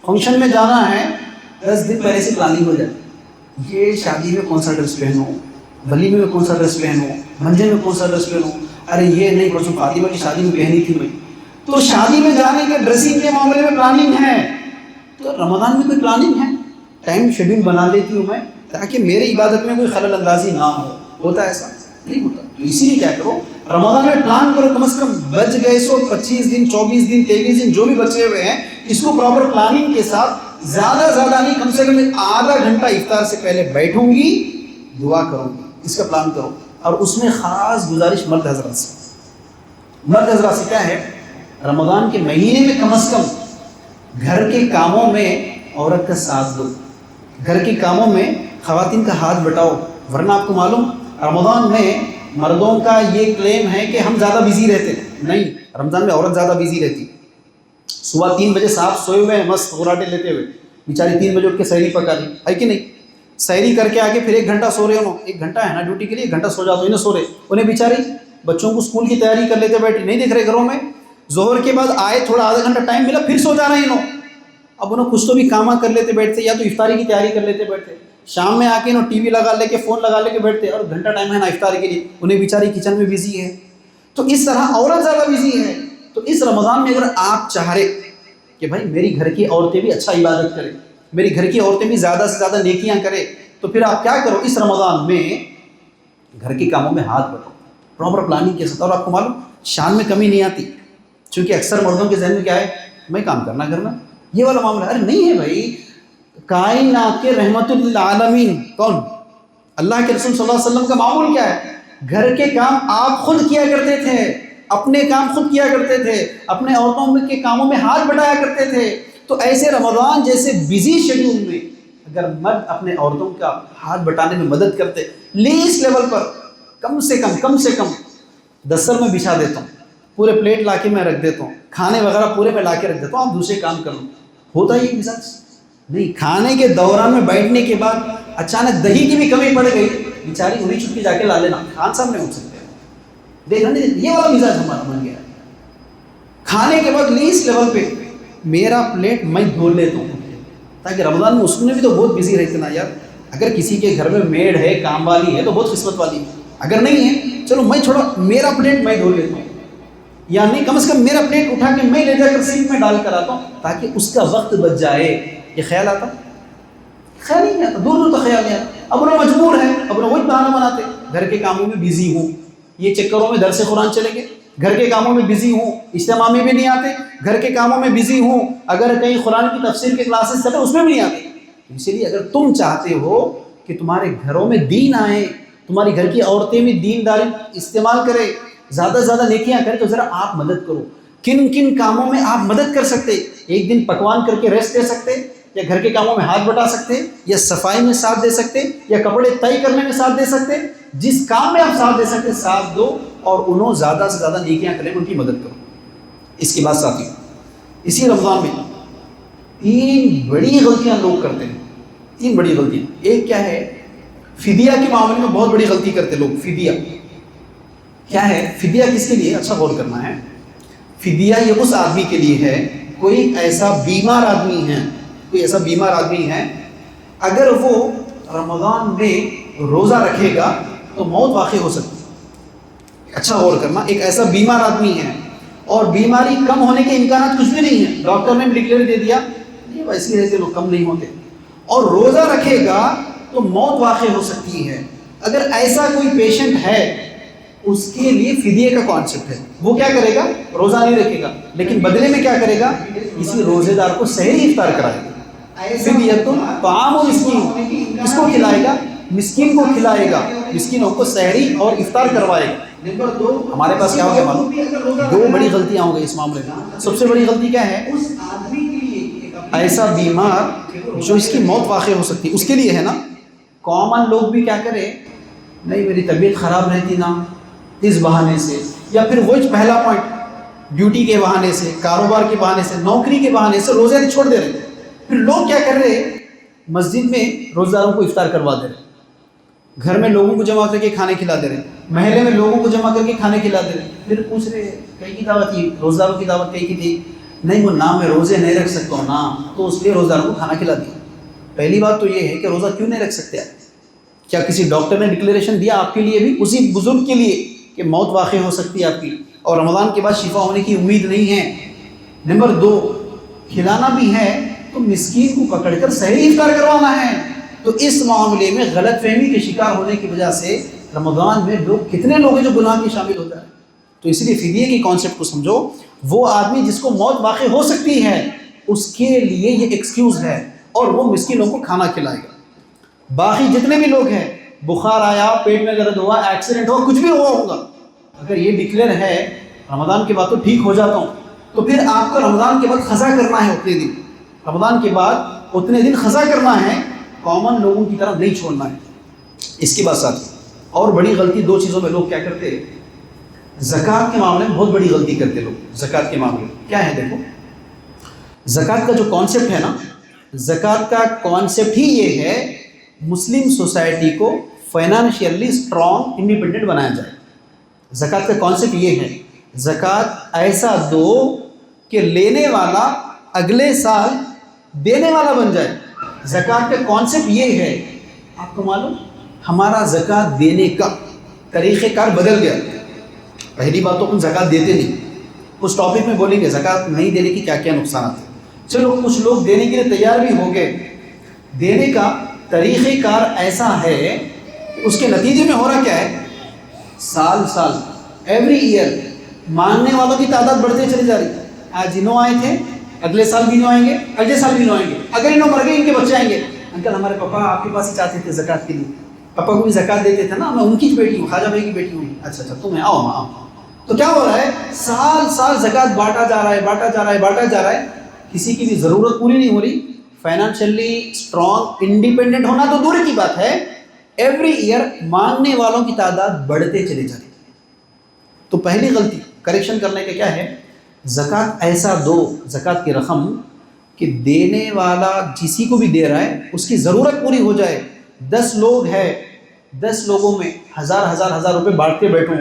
فنکشن میں جانا ہے 10 دن پہلے سے پلاننگ ہو جاتی، یہ شادی میں کون سا ڈریس پہنوں، ولیمے میں کون سا ڈریس پہنوں، منجے میں کون سا ڈریس پہنوں، ارے یہ نہیں پرسوں فاطمہ کی شادی میں پہنی تھی میں۔ تو شادی میں جانے کے ڈریسنگ کے معاملے میں پلاننگ ہے، تو رمضان میں کوئی پلاننگ ہے؟ ٹائم شیڈول بنا لیتی ہوں میں تاکہ میری عبادت میں کوئی خلل اندازی نہ ہو۔ ہوتا ہے ایسا؟ نہیں ہوتا۔ تو اسی لیے کیا کرو، رمضان میں پلان کرو، کم از کم بچ گئے سو 25 دن 24 دن 23 دن جو بھی بچے ہوئے ہیں، اس کو پراپر پلاننگ کے ساتھ زیادہ نہیں، کم سے کم آدھا گھنٹہ افطار سے پہلے بیٹھوں گی، دعا کروں گی، اس کا پلان کرو۔ اور اس میں خاص گزارش مرد حضرات سے کیا ہے، رمضان کے مہینے میں کم از کم گھر کے کاموں میں عورت کا ساتھ دو، گھر کے کاموں میں خواتین کا ہاتھ بٹاؤ، ورنہ آپ کو معلوم رمضان میں مردوں کا یہ کلیم ہے کہ ہم زیادہ بیزی رہتے، نہیں، رمضان میں عورت زیادہ بیزی رہتی۔ صبح 3 بجے صاحب سوئے ہوئے ہیں مست غراٹے لیتے ہوئے، بیچاری 3 بجے اٹھ کے سحری پکا لی ہے کہ نہیں، سحری کر کے آگے پھر 1 گھنٹہ سو رہے ہوں، 1 گھنٹہ ہے نا ڈیوٹی کے لیے، 1 گھنٹہ سو جاتے انہیں سو رہے، انہیں بیچاری بچوں کو اسکول کی تیاری کر لیتے بیٹھے، نہیں دیکھ رہے گھروں میں، ظہر کے بعد آئے تھوڑا آدھا گھنٹہ ٹائم ملا پھر سو جا رہے ہیں انہوں، اب انہوں کچھ تو بھی کام کر لیتے بیٹھتے، یا تو افطاری کی تیاری کر لیتے بیٹھتے، شام میں آ کے انہوں ٹی وی لگا لے کے فون لگا لے کے بیٹھتے، اور گھنٹہ ٹائم ہے نا افطاری کے لیے، انہیں بیچاری کچن میں بزی ہے۔ تو اس طرح عورت زیادہ بزی ہے۔ تو اس رمضان میں اگر آپ چاہ رہے کہ بھائی میری گھر کی عورتیں بھی اچھا عبادت کریں، میری گھر کی عورتیں بھی زیادہ سے زیادہ نیکیاں کریں، تو پھر آپ کیا کرو، اس رمضان میں گھر کے کاموں میں ہاتھ بٹاؤ، پراپر پلاننگ کے ساتھ۔ اور آپ کو معلوم شان میں کمی نہیں آتی، چونکہ اکثر مردوں کے ذہن میں کیا ہے، میں کام کرنا گھر میں، یہ والا معاملہ۔ ارے نہیں ہے بھائی، کائنات کے رحمت للعالمین کون؟ اللہ کے رسول صلی اللہ علیہ وسلم کا معمول کیا ہے؟ گھر کے کام آپ خود کیا کرتے تھے، اپنے کام خود کیا کرتے تھے، اپنے عورتوں کے کاموں میں ہاتھ بٹایا کرتے تھے۔ تو ایسے رمضان جیسے بزی شیڈول میں اگر مرد اپنے عورتوں کا ہاتھ بٹانے میں مدد کرتے، لیس لیول پر کم سے کم دستر میں بچھا دیتا ہوں، پورے پلیٹ لا کے میں رکھ دیتا ہوں، کھانے وغیرہ پورے میں لا کے رکھ دیتا ہوں، آپ دوسرے کام کر لوں، ہوتا ہی مزاج نہیں۔ کھانے کے دوران میں بیٹھنے کے بعد اچانک دہی کی بھی کمی پڑ گئی، بیچاری انہیں چھپ کے جا کے لا لینا، خان صاحب نہیں اٹھ سکتے، دیکھنا نہیں، یہ والا مزاج ہمارا بن گیا ہے۔ کھانے کے بعد لیس لیول پہ میرا پلیٹ میں دھو لیتا ہوں، تاکہ رمضان میں اس میں بھی تو بہت بزی رہتے نا یار۔ اگر کسی کے گھر میں میڈ ہے، کام والی ہے، تو بہت قسمت والی ہے، اگر نہیں ہے چلو میں چھوڑا میرا پلیٹ میں دھو لیتا ہوں، یا نہیں کم از کم میرا پلیٹ اٹھا کے میں لے جا کر سینک میں ڈال کر آتا ہوں، تاکہ اس کا وقت بچ جائے۔ یہ خیال آتا؟ خیال ہی نہیں آتا، دور تو خیال نہیں آتا۔ اب وہ مجبور ہے، اب وہ وہی بہانہ بناتے، گھر کے کاموں میں بزی ہوں، یہ چکروں میں درس قرآن چلیں گے، گھر کے کاموں میں بزی ہوں، اجتماع میں بھی نہیں آتے، گھر کے کاموں میں بزی ہوں، اگر کہیں قرآن کی تفسیر کے کلاسز چلے اس میں بھی نہیں آتے۔ اسی لیے اگر تم چاہتے ہو کہ تمہارے گھروں میں دین آئے، تمہاری گھر کی عورتیں بھی دینداری استعمال کرے، زیادہ سے زیادہ نیکیاں کریں، تو ذرا آپ مدد کرو۔ کن کاموں میں آپ مدد کر سکتے؟ ایک دن پکوان کر کے ریسٹ دے سکتے، یا گھر کے کاموں میں ہاتھ بٹا سکتے، یا صفائی میں ساتھ دے سکتے، یا کپڑے طے کرنے میں ساتھ دے سکتے، جس کام میں آپ ساتھ دے سکتے ساتھ دو، اور انہوں زیادہ سے زیادہ نیکیاں کریں، ان کی مدد کرو۔ اس کے بعد ساتھیوں، اسی رمضان میں 3 بڑی غلطیاں لوگ کرتے ہیں، 3 بڑی غلطیاں۔ ایک کیا ہے، فدیہ کے معاملے میں بہت بڑی غلطی کرتے لوگ۔ فدیہ کیا ہے؟ فدیہ کس کے لیے؟ اچھا غور کرنا ہے۔ فدیہ یہ اس آدمی کے لیے ہے، کوئی ایسا بیمار آدمی ہے، اگر وہ رمضان میں روزہ رکھے گا تو موت واقع ہو سکتی ہے۔ اچھا غور کرنا، ایک ایسا بیمار آدمی ہے اور بیماری کم ہونے کے امکانات کچھ بھی نہیں ہیں، ڈاکٹر نے ڈکلیئر دے دیا یہ ویسے رہتے لوگ کم نہیں ہوتے، اور روزہ رکھے گا تو موت واقع ہو سکتی ہے۔ اگر ایسا کوئی پیشنٹ ہے اس کے لیے فدیے کا کانسیپٹ ہے. وہ کیا کرے گا؟ روزہ نہیں رکھے گا، لیکن بدلے میں کیا کرے گا؟ کسی روزے دار کو سحری افطار کرائے گا. فدیۃ طعام مسکین، اس کو کھلائے گا، مسکین کو کھلائے گا، مسکینوں کو سحری اور افطار کروائے گا. ہمارے پاس کیا ہوگا معلوم؟ دو بڑی غلطیاں ہوں گی اس معاملے میں. سب سے بڑی غلطی کیا ہے؟ ایسا بیمار جو اس کی موت واقع ہو سکتی ہے اس کے لیے ہے نا. کامن لوگ بھی کیا کرے، نہیں میری طبیعت خراب رہتی نا اس بہانے سے، یا پھر وہ پہلا پوائنٹ ڈیوٹی کے بہانے سے، کاروبار کے بہانے سے، نوکری کے بہانے سے روزے نہیں چھوڑ دے رہے. پھر لوگ کیا کر رہے، مسجد میں روزہ داروں کو افطار کروا دے رہے، گھر میں لوگوں کو جمع کر کے کھانے کھلا دے رہے، محلے میں لوگوں کو جمع کر کے کھانے کھلا دے رہے. پھر پوچھ رہے کئی کی دعوت تھی، روزہ داروں کی دعوت کئی کی تھی؟ نہیں وہ نام میں روزے نہیں رکھ سکتا ہوں نا، تو اس لیے روزہ داروں کو کھانا کھلا دیا. پہلی بات تو یہ ہے کہ روزہ کیوں نہیں رکھ سکتے آپ؟ کیا کسی ڈاکٹر نے ڈکلیریشن دیا آپ کے لیے بھی، اسی بزرگ کے لیے، کہ موت واقع ہو سکتی ہے آپ کی اور رمضان کے بعد شفا ہونے کی امید نہیں ہے؟ نمبر 2، کھلانا بھی ہے تو مسکین کو پکڑ کر سحری افطار کروانا ہے. تو اس معاملے میں غلط فہمی کے شکار ہونے کی وجہ سے رمضان میں لوگ کتنے لوگ ہیں جو گناہ میں شامل ہوتا ہے. تو اس لیے فدیے کے کانسیپٹ کو سمجھو. وہ آدمی جس کو موت واقع ہو سکتی ہے اس کے لیے یہ ایکسکیوز ہے اور وہ مسکینوں کو کھانا کھلائے گا. باقی جتنے بھی لوگ ہیں، بخار آیا، پیٹ میں درد ہوا، ایکسیڈنٹ ہوا، کچھ بھی ہوا ہوگا، اگر یہ ڈکلیئر ہے رمضان کے بعد تو ٹھیک ہو جاتا ہوں، تو پھر آپ کو رمضان کے بعد قضا کرنا ہے اتنے دن. رمضان کے بعد اتنے دن قضا کرنا ہے، کامن لوگوں کی طرح نہیں چھوڑنا ہے. اس کے بعد ساتھ اور بڑی غلطی 2 چیزوں میں لوگ کیا کرتے ہیں، زکوٰۃ کے معاملے میں بہت بڑی غلطی کرتے لوگ. زکوٰۃ کے معاملے میں کیا ہے؟ دیکھو زکوٰۃ کا جو کانسیپٹ ہے نا، زکوٰۃ کا کانسیپٹ ہی یہ ہے مسلم سوسائٹی کو فائنانشیلی اسٹرانگ انڈیپینڈنٹ بنایا جائے. زکوٰۃ کا کانسیپٹ یہ ہے، زکوٰۃ ایسا دو کہ لینے والا اگلے سال دینے والا بن جائے. زکوٰۃ کا کانسیپٹ یہ ہے. آپ کو معلوم ہمارا زکوٰۃ دینے کا طریقہ کار بدل گیا. پہلی بات تو اپن زکوٰۃ دیتے نہیں، اس ٹاپک میں بولیں گے زکوٰۃ نہیں دینے کی کیا کیا نقصانات ہیں. چلو کچھ لوگ دینے کے لیے تیار بھی ہو گئے. دینے کا طریقہ کار ایسا ہے کہ اس کے نتیجے میں ہو رہا کیا ہے، سال ایوری ایئر مانگنے والوں کی تعداد بڑھتے چلی جا رہی. آج انہوں آئے تھے، اگلے سال بھی انہوں آئیں گے، اگلے سال بھی انہوں آئیں گے. اگر انہوں مر گئے ان کے بچے آئیں گے، انکل ہمارے پاپا آپ کے پاس ہی چاہتے تھے زکوٰۃ کے لیے، پاپا کو بھی زکوٰۃ دیتے تھے نا، میں ان کی بیٹی ہوں، خواجہ بھائی کی بیٹی ہوں. اچھا تمہیں آؤ آؤ. تو کیا ہو رہا ہے، سال زکوٰۃ بانٹا جا رہا ہے. کسی کی بھی ضرورت پوری نہیں ہو رہی. فائنانشلی اسٹرانگ انڈیپینڈنٹ ہونا تو دور کی بات ہے، ایوری ایئر مانگنے والوں کی تعداد بڑھتے چلے جا رہی. تو پہلی غلطی کریکشن کرنے کا کیا ہے، زکوٰۃ ایسا دو، زکوٰۃ کی رقم کہ دینے والا کسی کو بھی دے رہا ہے اس کی ضرورت پوری ہو جائے. 10 لوگ ہیں، 10 لوگوں میں ہزار روپے بانٹ کے بیٹھوں،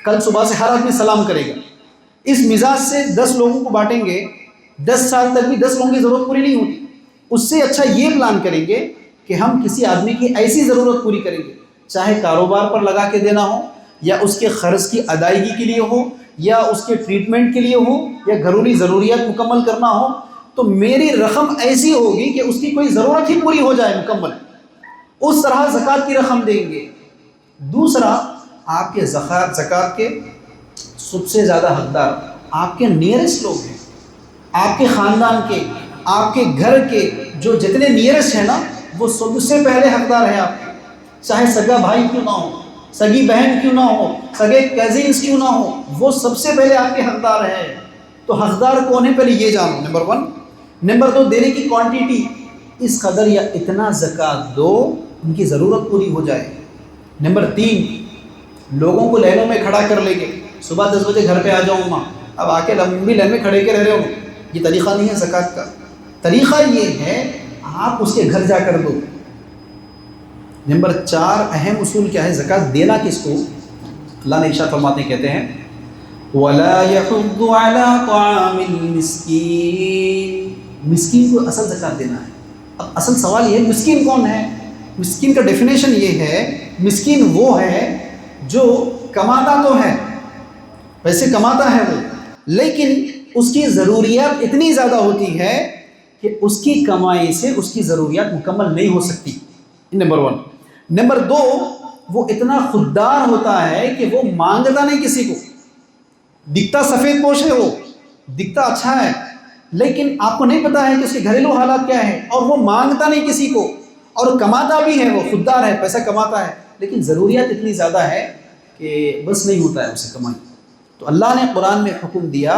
کل صبح سے ہر آدمی سلام کرے گا. اس مزاج سے 10 لوگوں کو بانٹیں گے، 10 سال تک بھی 10 لوگوں کی ضرورت پوری نہیں ہوتی. اس سے اچھا یہ پلان کریں گے کہ ہم کسی آدمی کی ایسی ضرورت پوری کریں گے، چاہے کاروبار پر لگا کے دینا ہو، یا اس کے قرض کی ادائیگی کے لیے ہو، یا اس کے ٹریٹمنٹ کے لیے ہو، یا گھریلو ضروریات مکمل کرنا ہو. تو میری رقم ایسی ہوگی کہ اس کی کوئی ضرورت ہی پوری ہو جائے مکمل، اس طرح زکوٰۃ کی رقم دیں گے. دوسرا، آپ کے زکوٰۃ کے سب سے زیادہ حقدار آپ کے نیئرسٹ لوگ ہیں، آپ کے خاندان کے، آپ کے گھر کے جو جتنے نیئرسٹ ہیں نا، وہ سب سے پہلے حقدار ہیں آپ کے. چاہے سگا بھائی کیوں نہ ہو، سگی بہن کیوں نہ ہو، سگے کزنس کیوں نہ ہو، وہ سب سے پہلے آپ کے حقدار ہیں. تو حقدار کون ہے پہلے یہ جانو، نمبر 1. نمبر 2، دینے کی کوانٹیٹی، اس قدر یا اتنا زکوٰۃ دو ان کی ضرورت پوری ہو جائے. نمبر 3، لوگوں کو لائنوں میں کھڑا کر لیں گے، صبح 10 بجے گھر پہ آ جاؤں گا، اب آ کے لمبی لائن میں کھڑے کے رہ رہے ہو. یہ طریقہ نہیں ہے زکوٰۃ کا. طریقہ یہ ہے آپ اس کے گھر جا کر دو. نمبر 4 اہم اصول کیا ہے زکوٰۃ دینا کس کو؟ اللہ نے ارشاد فرماتے ہیں، کہتے ہیں وَلَا يَحُضُّ عَلَىٰ طَعَامِ الْمِسْكِينِ. مسکین کو اصل زکوٰۃ دینا ہے. اب اصل سوال یہ ہے مسکین کون ہے؟ مسکین کا ڈیفینیشن یہ ہے، مسکین وہ ہے جو کماتا تو ہے، پیسے کماتا ہے وہ، لیکن اس کی ضروریات اتنی زیادہ ہوتی ہے کہ اس کی کمائی سے اس کی ضروریات مکمل نہیں ہو سکتی. نمبر 1. نمبر 2، وہ اتنا خوددار ہوتا ہے کہ وہ مانگتا نہیں کسی کو. دکھتا سفید پوش ہے، وہ دکھتا اچھا ہے، لیکن آپ کو نہیں پتا ہے کہ اس کے گھریلو حالات کیا ہے، اور وہ مانگتا نہیں کسی کو، اور کماتا بھی ہے، وہ خوددار ہے، پیسہ کماتا ہے، لیکن ضروریات اتنی زیادہ ہے کہ بس نہیں ہوتا ہے اسے کمائی. تو اللہ نے قرآن میں حکم دیا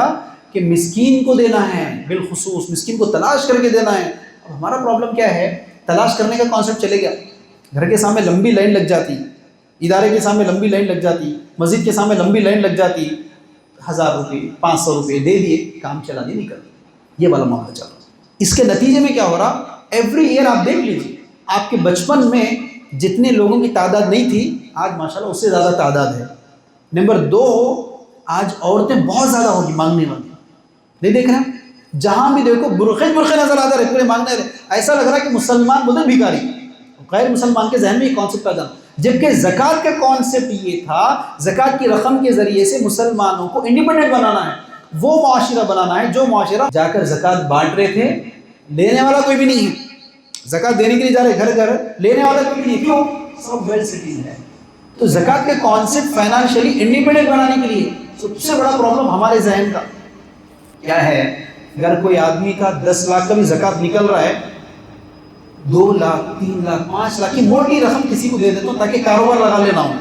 کہ مسکین کو دینا ہے، بالخصوص مسکین کو تلاش کر کے دینا ہے. اب ہمارا پرابلم کیا ہے، تلاش کرنے کا کانسیپٹ چلے گیا. گھر کے سامنے لمبی لائن لگ جاتی، ادارے کے سامنے لمبی لائن لگ جاتی، مسجد کے سامنے لمبی لائن لگ جاتی، 1000 روپے 500 روپے دے دیے، کام چلا دی، نکل. یہ والا معاملہ چل رہا. اس کے نتیجے میں کیا ہو رہا، ایوری ایئر آپ دیکھ لیجیے، آپ کے بچپن میں جتنے لوگوں کی تعداد نہیں تھی، آج ماشاءاللہ اس سے زیادہ تعداد ہے. نمبر 2، آج عورتیں بہت زیادہ ہوگی مانگنے والی. نہیں دیکھ رہے ہیں، جہاں بھی دیکھو برقعے نظر آتا ہے، پورے مانگنے رہے. ایسا لگ رہا ہے کہ مسلمان بولتے بھیکاری، غیر مسلمان کے ذہن میں یہ کانسیپٹ آ جانا. جبکہ زکوٰۃ کا کانسیپٹ یہ تھا، زکوٰۃ کی رقم کے ذریعے سے مسلمانوں کو انڈیپینڈنٹ بنانا ہے، وہ معاشرہ بنانا ہے جو معاشرہ جا کر زکوٰۃ بانٹ رہے تھے، لینے والا کوئی بھی نہیں ہے. زکوٰۃ دینے کے لیے جا رہے گھر گھر، لینے والا کوئی بھی نہیں. کیوں؟ سب ویل سیٹلڈ ہے. تو زکوٰۃ کا کانسیپٹ فائنانشلی انڈیپینڈنٹ بنانے کے لیے سب سے بڑا پرابلم ہمارے ذہن کا کیا ہے. اگر کوئی آدمی کا 10 لاکھ کا بھی زکوٰۃ نکل رہا ہے، 2 لاکھ 3 لاکھ 5 لاکھ کی موٹی رقم کسی کو دے دیتا ہوں تاکہ کاروبار لگا لینا ہو،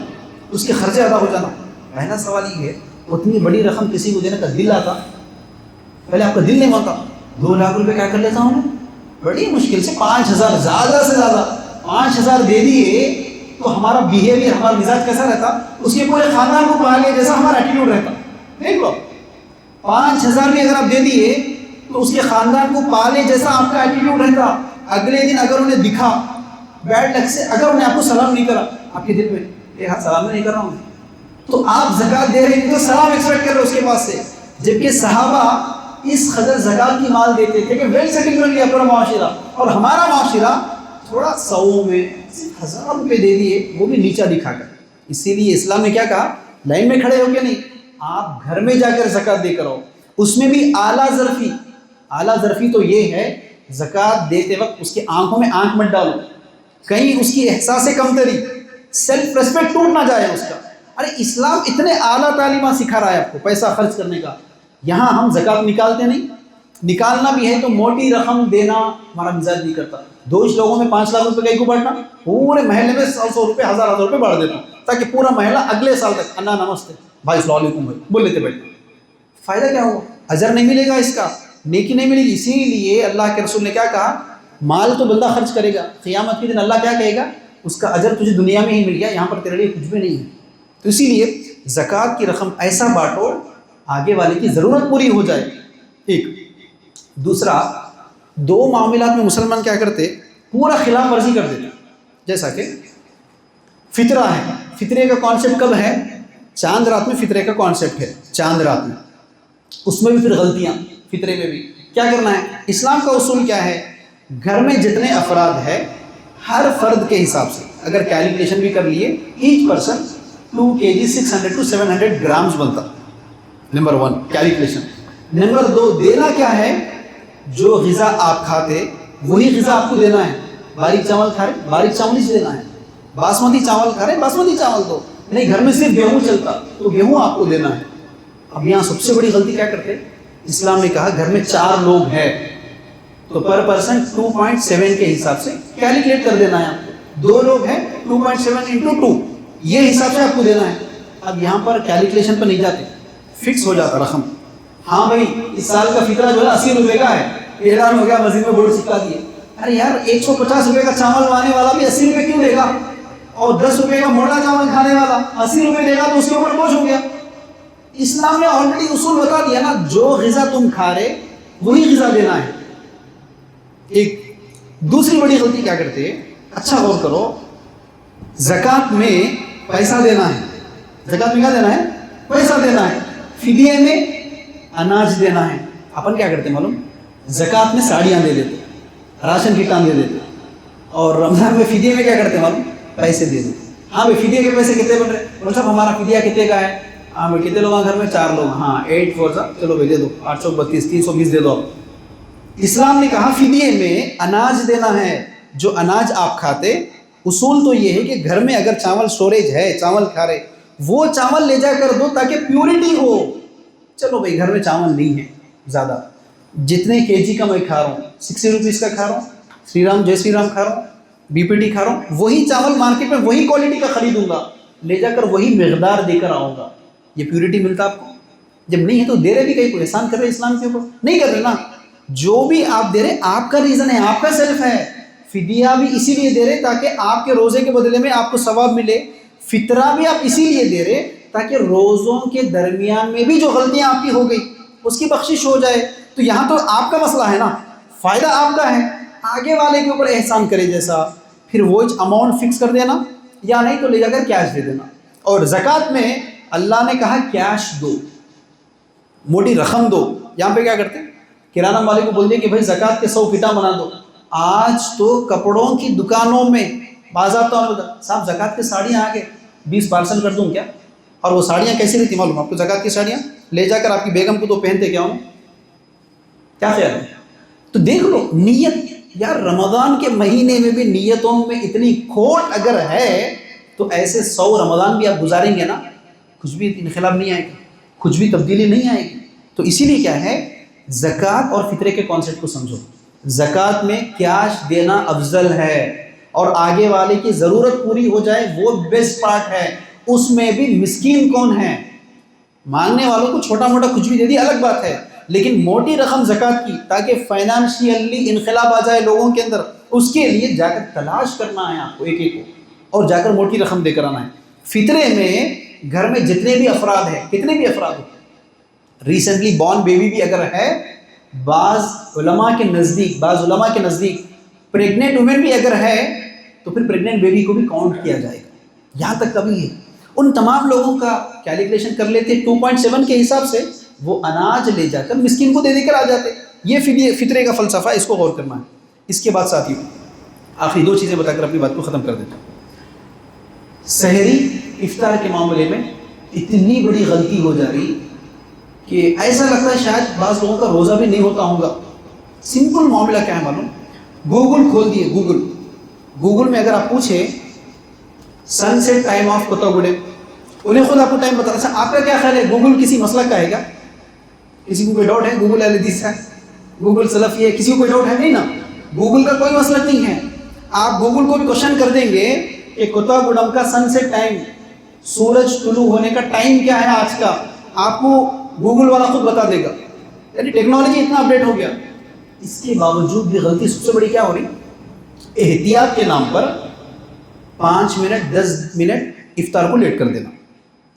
اس کے خرچے ادا ہو جانا. پہلا سوال یہ ہے، اتنی بڑی رقم کسی کو دینے کا دل آتا؟ پہلے آپ کا دل نہیں مانتا. 2 لاکھ روپے کیا کر لیتا ہوں میں، بڑی مشکل سے 5000، زیادہ سے زیادہ 5000 دے دیے تو ہمارا بیہیویئر، ہمارا مزاج کیسا رہتا، اس کے پورے خاندان کو پالے جیسا ہمارا ایٹیٹیوڈ رہتا. دیکھ لو، 5000 بھی اگر آپ دے دیے تو اس کے خاندان کو پالے جیسا آپ کا ایٹیٹیوڈ رہتا. اگلے دن اگر انہیں دکھا بیڈ لک سے، اگر انہیں آپ کو سلام نہیں کرا، آپ کے دل میں یہ ہاتھ سلام نہیں کر رہا ہوں، تو آپ زکوٰۃ دے رہے ہیں تو سلام ایکسپیکٹ کر رہے اس کے پاس سے. جبکہ صحابہ اس قدر زکوٰۃ کی مال دیتے تھے کہ ویل سیٹل بن گیا پورا معاشرہ. اور ہمارا معاشرہ تھوڑا 100 میں 1000 روپے دے دیے، وہ بھی نیچا دکھا کر. اسی لیے اسلام نے کیا کہا، لائن میں کھڑے ہو کے نہیں، آپ گھر میں جا کر زکوٰۃ دے کر آؤ. اس میں بھی اعلیٰ ظرفی. اعلیٰ ظرفی تو یہ ہے، زکوٰۃ دیتے وقت اس کی آنکھوں میں آنکھ مت ڈالو، کہیں اس کی احساس کمتری، سیلف ریسپیکٹ ٹوٹ نہ جائے اس کا. ارے اسلام اتنے اعلیٰ تعلیمات سکھا رہا ہے آپ کو پیسہ خرچ کرنے کا. یہاں ہم زکوٰۃ نکالتے نہیں، نکالنا بھی ہے تو موٹی رقم دینا ہمارا مزاج نہیں کرتا. 2 لوگوں میں 5 لاکھ روپے کہیں کو بانٹنا، پورے محلے میں 100 روپے 1000 روپے بانٹ دیتا ہوں تاکہ پورا محلہ اگلے سال تک انا نمستے بھائی السلام علیکم بھائی بول لیتے بیٹھے. فائدہ کیا ہوا، اجر نہیں ملے گا، اس کا نیکی نہیں ملے گی. اسی لیے اللہ کے رسول نے کیا کہا، مال تو بندہ خرچ کرے گا، قیامت کے دن اللہ کیا کہے گا، اس کا اجر تجھے دنیا میں ہی مل گیا، یہاں پر تیرے لیے کچھ بھی نہیں ہے. تو اسی لیے زکوٰۃ کی رقم ایسا بانٹو آگے والے کی ضرورت پوری ہو جائے. ایک دوسرا، 2 معاملات میں مسلمان کیا کرتے، پورا خلاف ورزی کر دیتے. جیسا کہ فطرہ ہے. فطرے کا کانسیپٹ کب ہے، چاند رات میں فطرے کا کانسیپٹ ہے. چاند رات میں، اس میں بھی پھر غلطیاں، فطرے میں بھی کیا کرنا ہے. اسلام کا اصول کیا ہے، گھر میں جتنے افراد ہیں ہر فرد کے حساب سے اگر کیلکولیشن بھی کر لیے، each person 2 kg 600 to 700 grams بنتا. Number 1 calculation. نمبر 2 دینا کیا ہے، جو غذا آپ کھاتے وہی غذا آپ کو دینا ہے. باریک چاول کھا رہے باریک چاول ہی دینا ہے، باسمتی چاول کھا رہے باسمتی چاول دو. نہیں، گھر میں صرف گیہوں چلتا تو گیہوں آپ کو دینا ہے. اب یہاں سب سے بڑی غلطی کیا کرتے، اسلام نے کہا گھر میں 4 لوگ ہیں تو پر پرسن 2.7 کے حساب سے کیلکولیٹ کر دینا ہے آپ کو. 2 لوگ ہیں 2.7 into 2، یہ حساب سے آپ کو دینا ہے. اب یہاں پر کیلکولیشن پر نہیں جاتے، فکس ہو جاتا رقم. ہاں بھائی اس سال کا فطرہ جو ہے 80 روپے کا ہے، اعلان ہو گیا، مسجد میں بورڈ چپکا دیے. ارے یار 150 روپے کا چاول لانے والا بھی 80 روپے کیوں دے گا، اور 10 روپے کا موٹا چاول کھانے والا 80 روپے دے گا تو اس کے اوپر بوجھ ہو گیا. اسلام نے آلریڈی اصول بتا دیا نا، جو غذا تم کھا رہے وہی غذا دینا ہے. ایک دوسری بڑی غلطی کیا کرتے، اچھا غور کرو، زکوٰۃ میں پیسہ دینا ہے. زکوٰۃ میں کیا دینا ہے، پیسہ دینا ہے. فدیے میں اناج دینا ہے. اپن کیا کرتے معلوم، زکوٰۃ میں ساڑیاں دے دیتے، راشن کٹان دے دیتے، اور رمضان میں فدیے میں کیا کرتے معلوم، پیسے دے دیتے. ہاں بھائی فدیے کے پیسے کتنے بن رہے، بول صاحب ہمارا فدیہ کتنے کا ہے. ہاں بھائی کتنے لوگ ہیں گھر میں، 4 لوگ. ہاں 8 4 چلو بھائی دے دو، 832 320 دے دو. اسلام نے کہا فدیے میں اناج دینا ہے، جو اناج آپ کھاتے اصول تو یہ ہے کہ گھر میں اگر چاول اسٹوریج ہے، چاول کھا رہے، وہ چاول لے جا کر دو تاکہ پیورٹی ہو. چلو بھائی گھر میں چاول نہیں ہے زیادہ، جتنے کے جی کا میں کھا رہا ہوں 60 روپیز کا کھا رہا ہوں، شری رام جے شری رام کھا رہا ہوں، بی پی ٹی کھا رہا ہوں، وہی چاول مارکیٹ میں وہی کوالٹی کا خریدوں گا، لے جا کر وہی مقدار دے کر آؤں گا. یہ پیورٹی ملتا آپ کو؟ جب نہیں ہے تو دے رہے بھی کہیں کو احسان کر رہے اسلام کے اوپر نہیں کر رہے نا. جو بھی آپ دے رہے آپ کا ریزن ہے، آپ کا سیلف ہے. فدیہ بھی اسی لیے دے رہے تاکہ آپ کے روزے کے بدلے میں آپ کو ثواب ملے. فطرہ بھی آپ اسی لیے دے رہے تاکہ روزوں کے درمیان میں بھی جو غلطیاں آپ کی ہو گئی اس کی بخشش ہو جائے. تو یہاں تو آپ کا مسئلہ ہے نا، فائدہ آپ کا ہے. آگے والے کے اوپر احسان کرے جیسا، پھر وہ اماؤنٹ فکس کر دینا، یا نہیں تو لے جا کر کیش دے دینا. اور زکوٰۃ میں اللہ نے کہا کیش دو، موٹی رقم دو. یہاں پہ کیا کرتے ہیں، کرانہ والے کو بول دیا کہ بھائی زکوٰۃ کے 100 کٹا بنا دو. آج تو کپڑوں کی دکانوں میں بازار تو صاحب زکوٰۃ کی ساڑیاں آ گئے، 20 پارسل کر دوں کیا؟ اور وہ ساڑیاں کیسی رہتی معلوم آپ کو؟ زکوٰۃ کی ساڑیاں لے جا کر آپ کی بیگم کو تو پہنتے کیا ہوں، کیا خیال ہے؟ تو دیکھ لو نیت. یار رمضان کے مہینے میں بھی نیتوں میں اتنی کھوٹ اگر ہے تو ایسے 100 رمضان بھی آپ گزاریں گے نا، کچھ بھی انقلاب نہیں آئے گا، کچھ بھی تبدیلی نہیں آئے گی. تو اسی لیے کیا ہے، زکوٰۃ اور فطرے کے کانسیپٹ کو سمجھو. زکوٰۃ میں کیش دینا افضل ہے، اور آگے والے کی ضرورت پوری ہو جائے وہ بیسٹ پارٹ ہے. اس میں بھی مسکین کون ہے، مانگنے والوں کو چھوٹا موٹا کچھ بھی دے دی الگ بات ہے، لیکن موٹی رقم زکوٰۃ کی تاکہ فائنانشیلی انقلاب آ جائے لوگوں کے اندر، اس کے لیے جا کر تلاش کرنا ہے آپ کو ایک ایک کو، اور جا کر موٹی رقم دے کر آنا ہے. فطرے میں گھر میں جتنے بھی افراد ہیں، کتنے بھی افراد ہو، ریسنٹلی بورن بیبی بھی اگر ہے، بعض علماء کے نزدیک پریگننٹ وومن بھی اگر ہے تو پھر پریگننٹ بیبی کو بھی کاؤنٹ کیا جائے گا. یہاں تک کبھی ہے ان تمام لوگوں کا کیلکولیشن کر لیتے 2.7 کے حساب سے، وہ اناج لے جا کر مسکین کو دے دے کر آ جاتے. یہ فطرے کا فلسفہ ہے، اس کو غور کرنا ہے. اس کے بعد ساتھیوں آخری 2 چیزیں بتا کر اپنی بات کو ختم کر دیتا ہوں. سحری افطار کے معاملے میں اتنی بڑی غلطی ہو جا رہی کہ ایسا لگتا ہے شاید بعض لوگوں کا روزہ بھی نہیں ہوتا ہوگا. سمپل معاملہ کیا ہے معلوم؟ گوگل کھول دیے، گوگل میں اگر آپ پوچھیں سن سیٹ ٹائم آف کوتاگوڑے، انہیں خود آپ کو ٹائم بتا. اچھا آپ کا کیا خیال ہے، گوگل کسی مسلک کا ہے کیا؟ کسی کو کوئی ڈاؤٹ ہے گوگل اہل حدیث ہے، گوگل سلفی ہے، کسی کو کوئی ڈاؤٹ ہے؟ نہیں نا، گوگل کا کوئی مسلک نہیں ہے. آپ گوگل کو بھی کوشچن کر دیں گے کہ کوتاگوڑم کا سن سیٹ ٹائم، سورج طلوع ہونے کا ٹائم کیا ہے آج کا، آپ کو گوگل والا خود بتا دے گا. یعنی ٹیکنالوجی اتنا اپڈیٹ ہو گیا. اس کے باوجود بھی غلطی سب سے بڑی کیا ہو رہی، احتیاط کے نام پر 5 منٹ 10 منٹ افطار کو لیٹ کر دینا.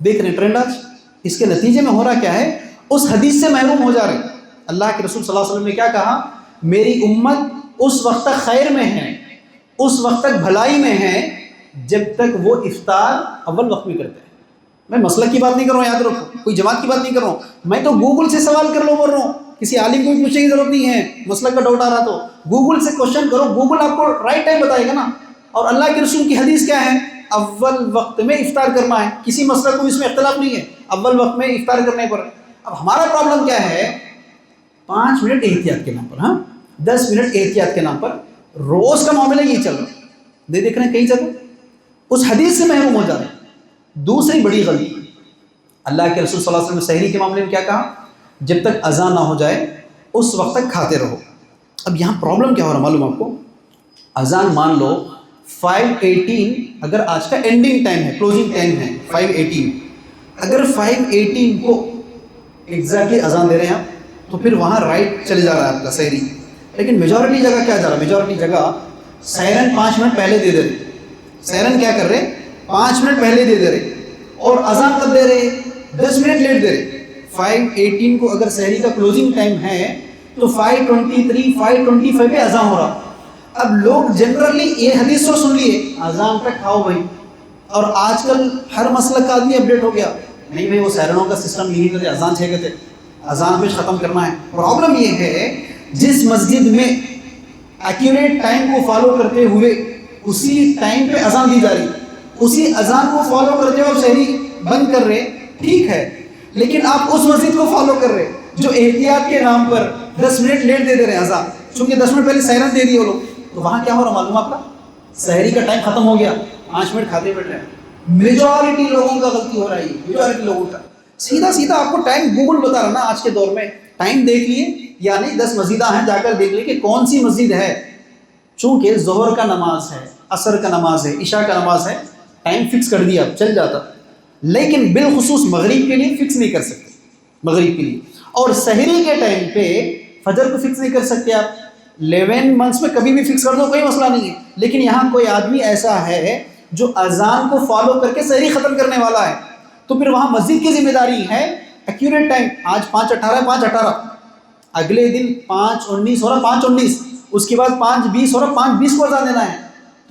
دیکھ رہے ہیں ٹرینڈ آج. اس کے نتیجے میں ہو رہا کیا ہے، اس حدیث سے محروم ہو جا رہے. اللہ کے رسول صلی اللہ علیہ وسلم نے کیا کہا، میری امت اس وقت تک خیر میں ہے، اس وقت تک بھلائی میں ہے جب تک وہ افطار اول وقت میں کرتے ہیں. میں مسلک کی بات نہیں کر رہا ہوں، یاد رکھو، کوئی جماعت کی بات نہیں کر رہا ہوں، میں تو گوگل سے سوال کر لو بول رہا ہوں. کسی عالم کو بھی پوچھنے کی ضرورت نہیں ہے. مسلک کا ڈاؤٹ آ رہا تو گوگل سے کوشچن کرو، گوگل آپ کو رائٹ ٹائم بتائے گا نا. اور اللہ کے رسول کی حدیث کیا ہے، اول وقت میں افطار کرنا ہے. کسی مسلک کو اس میں اختلاف نہیں ہے، اول وقت میں افطار کرنے پر. اب ہمارا پرابلم کیا ہے، 5 منٹ احتیاط کے نام پر، 10 منٹ احتیاط کے نام پر روز کا معاملہ یہ چل رہا ہے. دیکھ رہے ہیں کئی جگہ اس حدیث سے محروم ہو جا رہے ہیں. دوسری بڑی غلطی، اللہ کے رسول صلی اللہ علیہ وسلم نے سحری کے معاملے میں کیا کہا، جب تک اذان نہ ہو جائے اس وقت تک کھاتے رہو. اب یہاں پرابلم کیا ہو رہا معلوم آپ کو، اذان مان لو 5:18 اگر آج کا اینڈنگ ٹائم ہے، کلوزنگ ٹائم ہے 5:18، اگر 5:18 کو ایگزیکٹلی اذان دے رہے ہیں آپ تو پھر وہاں رائٹ چلے جا رہا ہے آپ کا سحری. لیکن میجورٹی جگہ کیا جا رہا ہے، میجورٹی جگہ سائرن 5 منٹ پہلے دے دے رہے. سائرن کیا کر رہے، 5 منٹ پہلے دے رہے، اور اذان کب دے رہے، 10 منٹ لیٹ دے رہے. 5:18 کو اگر سحری کا کلوزنگ ٹائم ہے تو 5:23 5:25 پہ اذان ہو رہا. اب لوگ جنرلی یہ حدیث تو سن لیے اذان تک کھاؤ بھائی، اور آج کل ہر مسلک کا آدمی اپڈیٹ ہو گیا، نہیں بھائی وہ سائرنوں کا سسٹم نہیں کرتے، اذان 6 کہتے، اذان پہ ختم کرنا ہے. پرابلم یہ ہے جس مسجد میں ایکوریٹ ٹائم کو فالو کرتے ہوئے اسی ٹائم پہ اذان دی جا رہی، اسی اذان کو فالو کرتے ہوئے سحری بند کر رہے، ٹھیک ہے، لیکن آپ اس مسجد کو فالو کر رہے جو احتیاط کے نام پر 10 منٹ لیٹ دے رہے ہیں اذان، چونکہ 10 منٹ پہلے سائرن دے دیے وہ لوگ. تو وہاں کیا ہو رہا معلوم آپ کا، سحری کا ٹائم ختم ہو گیا، 5 منٹ کھاتے بیٹھ رہے ہیں، میجورٹی لوگوں کا غلطی ہو رہی ہے، میجورٹی لوگوں کا سیدھا آپ کو ٹائم گوگل بتا رہا نا، آج کے دور میں ٹائم دیکھ لیے یا نہیں، 10 مسجدیں ہیں، جا کر دیکھ لیے کہ کون سی مسجد ہے، چونکہ ظہر کا نماز ہے، عصر کا نماز ہے، عشاء کا نماز ہے، ٹائم فکس کر دیا چل جاتا، لیکن بالخصوص مغرب کے لیے فکس نہیں کر سکتے، مغرب کے لیے، اور سحری کے ٹائم پہ فجر کو فکس نہیں کر سکتے آپ، 11 منتھس میں کبھی بھی فکس کر دو، کوئی مسئلہ نہیں ہے، لیکن یہاں کوئی آدمی ایسا ہے جو اذان کو فالو کر کے سحری ختم کرنے والا ہے، تو پھر وہاں مسجد کی ذمہ داری ہے ایکوریٹ ٹائم، آج 5:18 ہے، 5:18، اگلے دن 5:19 ہو رہا، 5:19، اس کے بعد 5:20 ہو رہا، 5:20 کو اذان دینا ہے،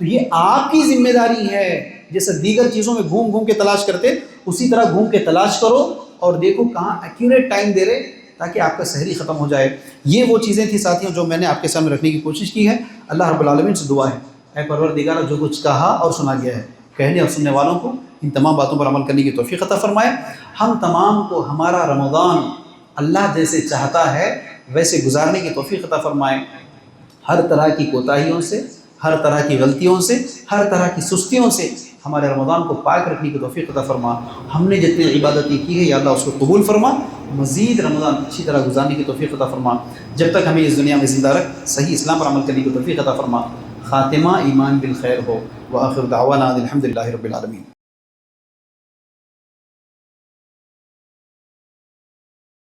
تو یہ آپ کی ذمہ داری ہے، جیسے دیگر چیزوں میں گھوم گھوم کے تلاش کرتے اسی طرح گھوم کے تلاش کرو اور دیکھو کہاں ایکوریٹ ٹائم دے رہے تاکہ آپ کا سحری ختم ہو جائے۔ یہ وہ چیزیں تھیں ساتھیوں جو میں نے آپ کے سامنے رکھنے کی کوشش کی ہے۔ اللہ رب العالمین سے دعا ہے اے پروردگار، جو کچھ کہا اور سنا گیا ہے، کہنے اور سننے والوں کو ان تمام باتوں پر عمل کرنے کی توفیق عطا فرمائے۔ ہم تمام کو ہمارا رمضان اللہ جیسے چاہتا ہے ویسے گزارنے کی توفیق عطا فرمائے، ہر طرح کی کوتاہیوں سے، ہر طرح کی غلطیوں سے، ہر طرح کی سستیوں سے ہمارے رمضان کو پاک رکھنے کی توفیق عطا فرما۔ ہم نے جتنی عبادتیں کی ہے یا اللہ اس کو قبول فرما، مزید رمضان اچھی طرح گزارنے کی توفیق عطا فرما، جب تک ہمیں اس دنیا میں زندہ رکھ صحیح اسلام پر عمل کرنے کی توفیق عطا فرما، خاتمہ ایمان بالخیر ہو، وآخر دعوانا الحمدللہ رب العالمین۔